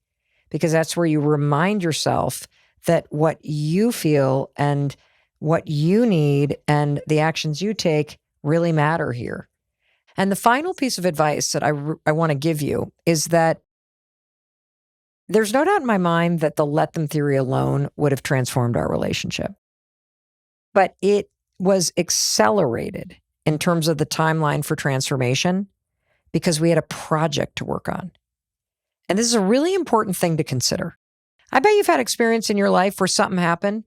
Because that's where you remind yourself that what you feel and what you need and the actions you take really matter here. And the final piece of advice that I want to give you is that there's no doubt in my mind that the let them theory alone would have transformed our relationship. But it was accelerated in terms of the timeline for transformation because we had a project to work on. And this is a really important thing to consider. I bet you've had experience in your life where something happened.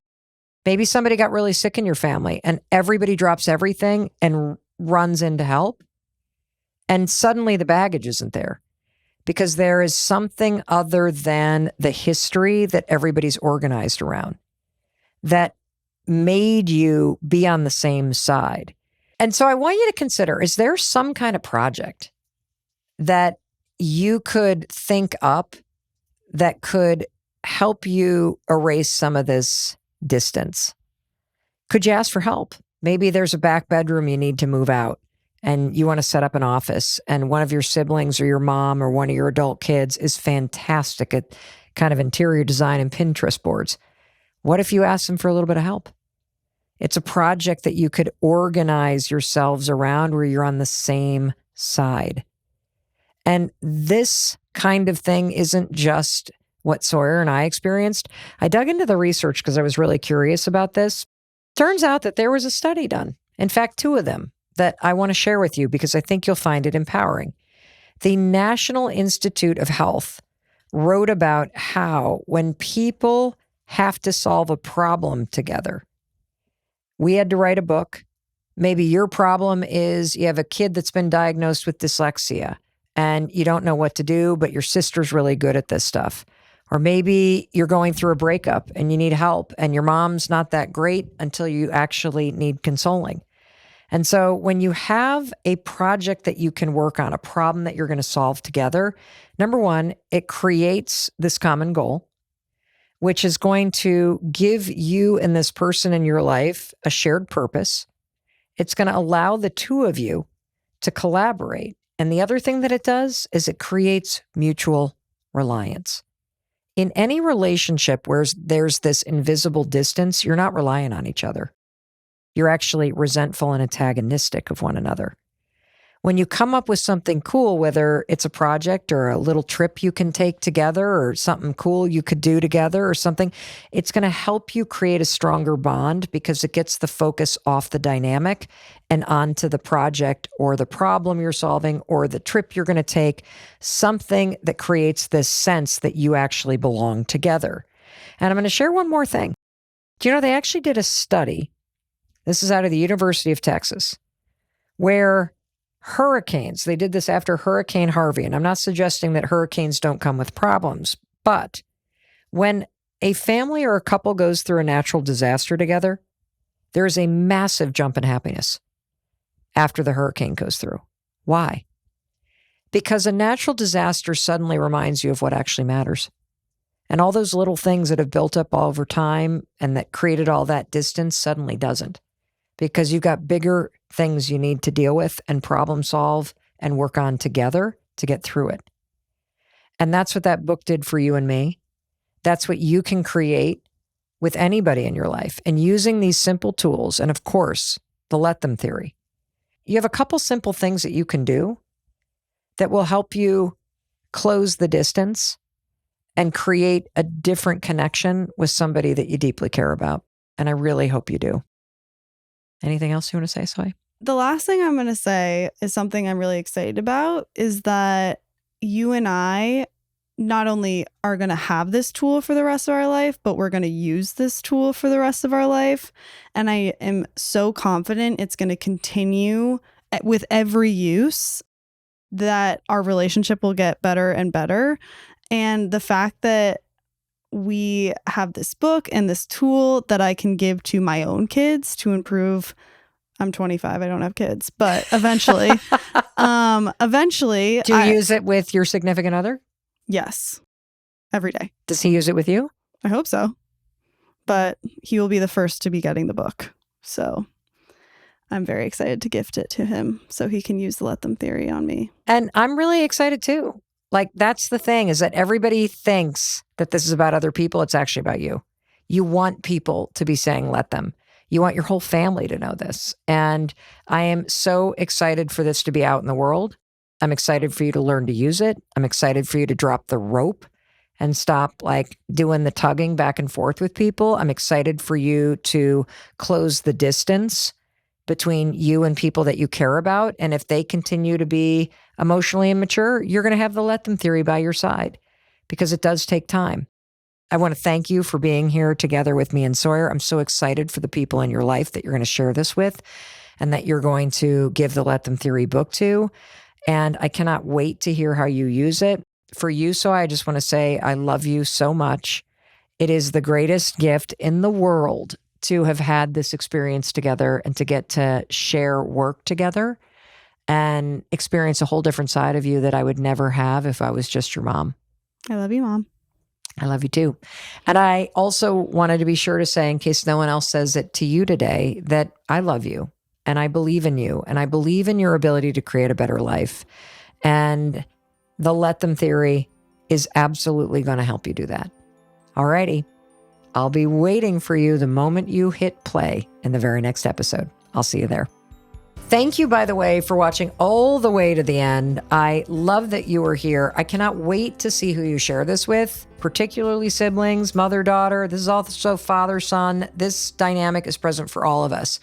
Maybe somebody got really sick in your family and everybody drops everything and runs in to help. And suddenly the baggage isn't there because there is something other than the history that everybody's organized around that made you be on the same side. And so I want you to consider, is there some kind of project that you could think up that could help you erase some of this distance Could you ask for help? Maybe there's a back bedroom you need to move out and you want to set up an office, and one of your siblings or your mom or one of your adult kids is fantastic at kind of interior design and Pinterest boards. What if you ask them for a little bit of help? It's a project that you could organize yourselves around where you're on the same side. And this kind of thing isn't just what Sawyer and I experienced. I dug into the research because I was really curious about this. Turns out that there was a study done. In fact, 2 of them that I want to share with you because I think you'll find it empowering. The National Institute of Health wrote about how when people have to solve a problem together, we had to write a book. Maybe your problem is you have a kid that's been diagnosed with dyslexia and you don't know what to do, but your sister's really good at this stuff. Or maybe you're going through a breakup and you need help and your mom's not that great until you actually need consoling. And so when you have a project that you can work on, a problem that you're going to solve together, number one, it creates this common goal, which is going to give you and this person in your life a shared purpose. It's going to allow the 2 of you to collaborate. And the other thing that it does is it creates mutual reliance. In any relationship where there's this invisible distance, you're not relying on each other. You're actually resentful and antagonistic of one another. When you come up with something cool, whether it's a project or a little trip you can take together or something cool you could do together or something, it's going to help you create a stronger bond because it gets the focus off the dynamic and onto the project or the problem you're solving or the trip you're going to take, something that creates this sense that you actually belong together. And I'm going to share one more thing. Do you know they actually did a study, this is out of the University of Texas, where hurricanes, they did this after Hurricane Harvey, and I'm not suggesting that hurricanes don't come with problems, but when a family or a couple goes through a natural disaster together, there is a massive jump in happiness after the hurricane goes through. Why? Because a natural disaster suddenly reminds you of what actually matters. And all those little things that have built up all over time and that created all that distance suddenly doesn't. Because you've got bigger things you need to deal with and problem solve and work on together to get through it. And that's what that book did for you and me. That's what you can create with anybody in your life. And using these simple tools, and of course, the let them theory. You have a couple simple things that you can do that will help you close the distance and create a different connection with somebody that you deeply care about. And I really hope you do. Anything else you want to say, Sawyer? The last thing I'm going to say is something I'm really excited about is that you and I not only are going to have this tool for the rest of our life, but we're going to use this tool for the rest of our life. And I am so confident it's going to continue with every use, that our relationship will get better and better. And the fact that we have this book and this tool that I can give to my own kids to improve. I'm 25. I don't have kids, but eventually, Do you use it with your significant other? Yes. Every day. Does he use it with you? I hope so. But he will be the first to be getting the book. So I'm very excited to gift it to him so he can use the let them theory on me. And I'm really excited too. Like, that's the thing, is that everybody thinks that this is about other people. It's actually about you. You want people to be saying, let them. You want your whole family to know this. And I am so excited for this to be out in the world. I'm excited for you to learn to use it. I'm excited for you to drop the rope and stop like doing the tugging back and forth with people. I'm excited for you to close the distance between you and people that you care about. And if they continue to be emotionally immature, you're going to have the let them theory by your side, because it does take time. I want to thank you for being here together with me and Sawyer. I'm so excited for the people in your life that you're going to share this with and that you're going to give the Let Them Theory book to. And I cannot wait to hear how you use it. For you, Sawyer, I just want to say I love you so much. It is the greatest gift in the world to have had this experience together and to get to share work together and experience a whole different side of you that I would never have if I was just your mom. I love you, Mom. I love you too. And I also wanted to be sure to say, in case no one else says it to you today, that I love you and I believe in you and I believe in your ability to create a better life. And the let them theory is absolutely going to help you do that. Alrighty. I'll be waiting for you the moment you hit play in the very next episode. I'll see you there. Thank you, by the way, for watching all the way to the end. I love that you are here. I cannot wait to see who you share this with, particularly siblings, mother, daughter. This is also father, son. This dynamic is present for all of us.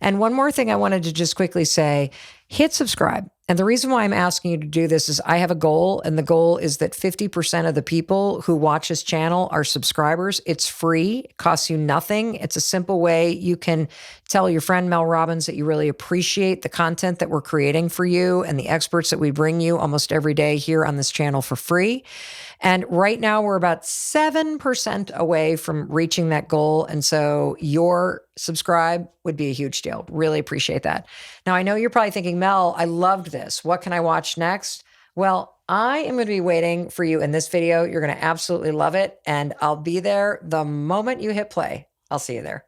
And one more thing I wanted to just quickly say, hit subscribe. And the reason why I'm asking you to do this is I have a goal, and the goal is that 50% of the people who watch this channel are subscribers. It's free, it costs you nothing. It's a simple way you can tell your friend Mel Robbins that you really appreciate the content that we're creating for you and the experts that we bring you almost every day here on this channel for free. And right now we're about 7% away from reaching that goal. And so your subscribe would be a huge deal. Really appreciate that. Now, I know you're probably thinking, Mel, I loved this. What can I watch next? Well, I am going to be waiting for you in this video. You're going to absolutely love it. And I'll be there the moment you hit play. I'll see you there.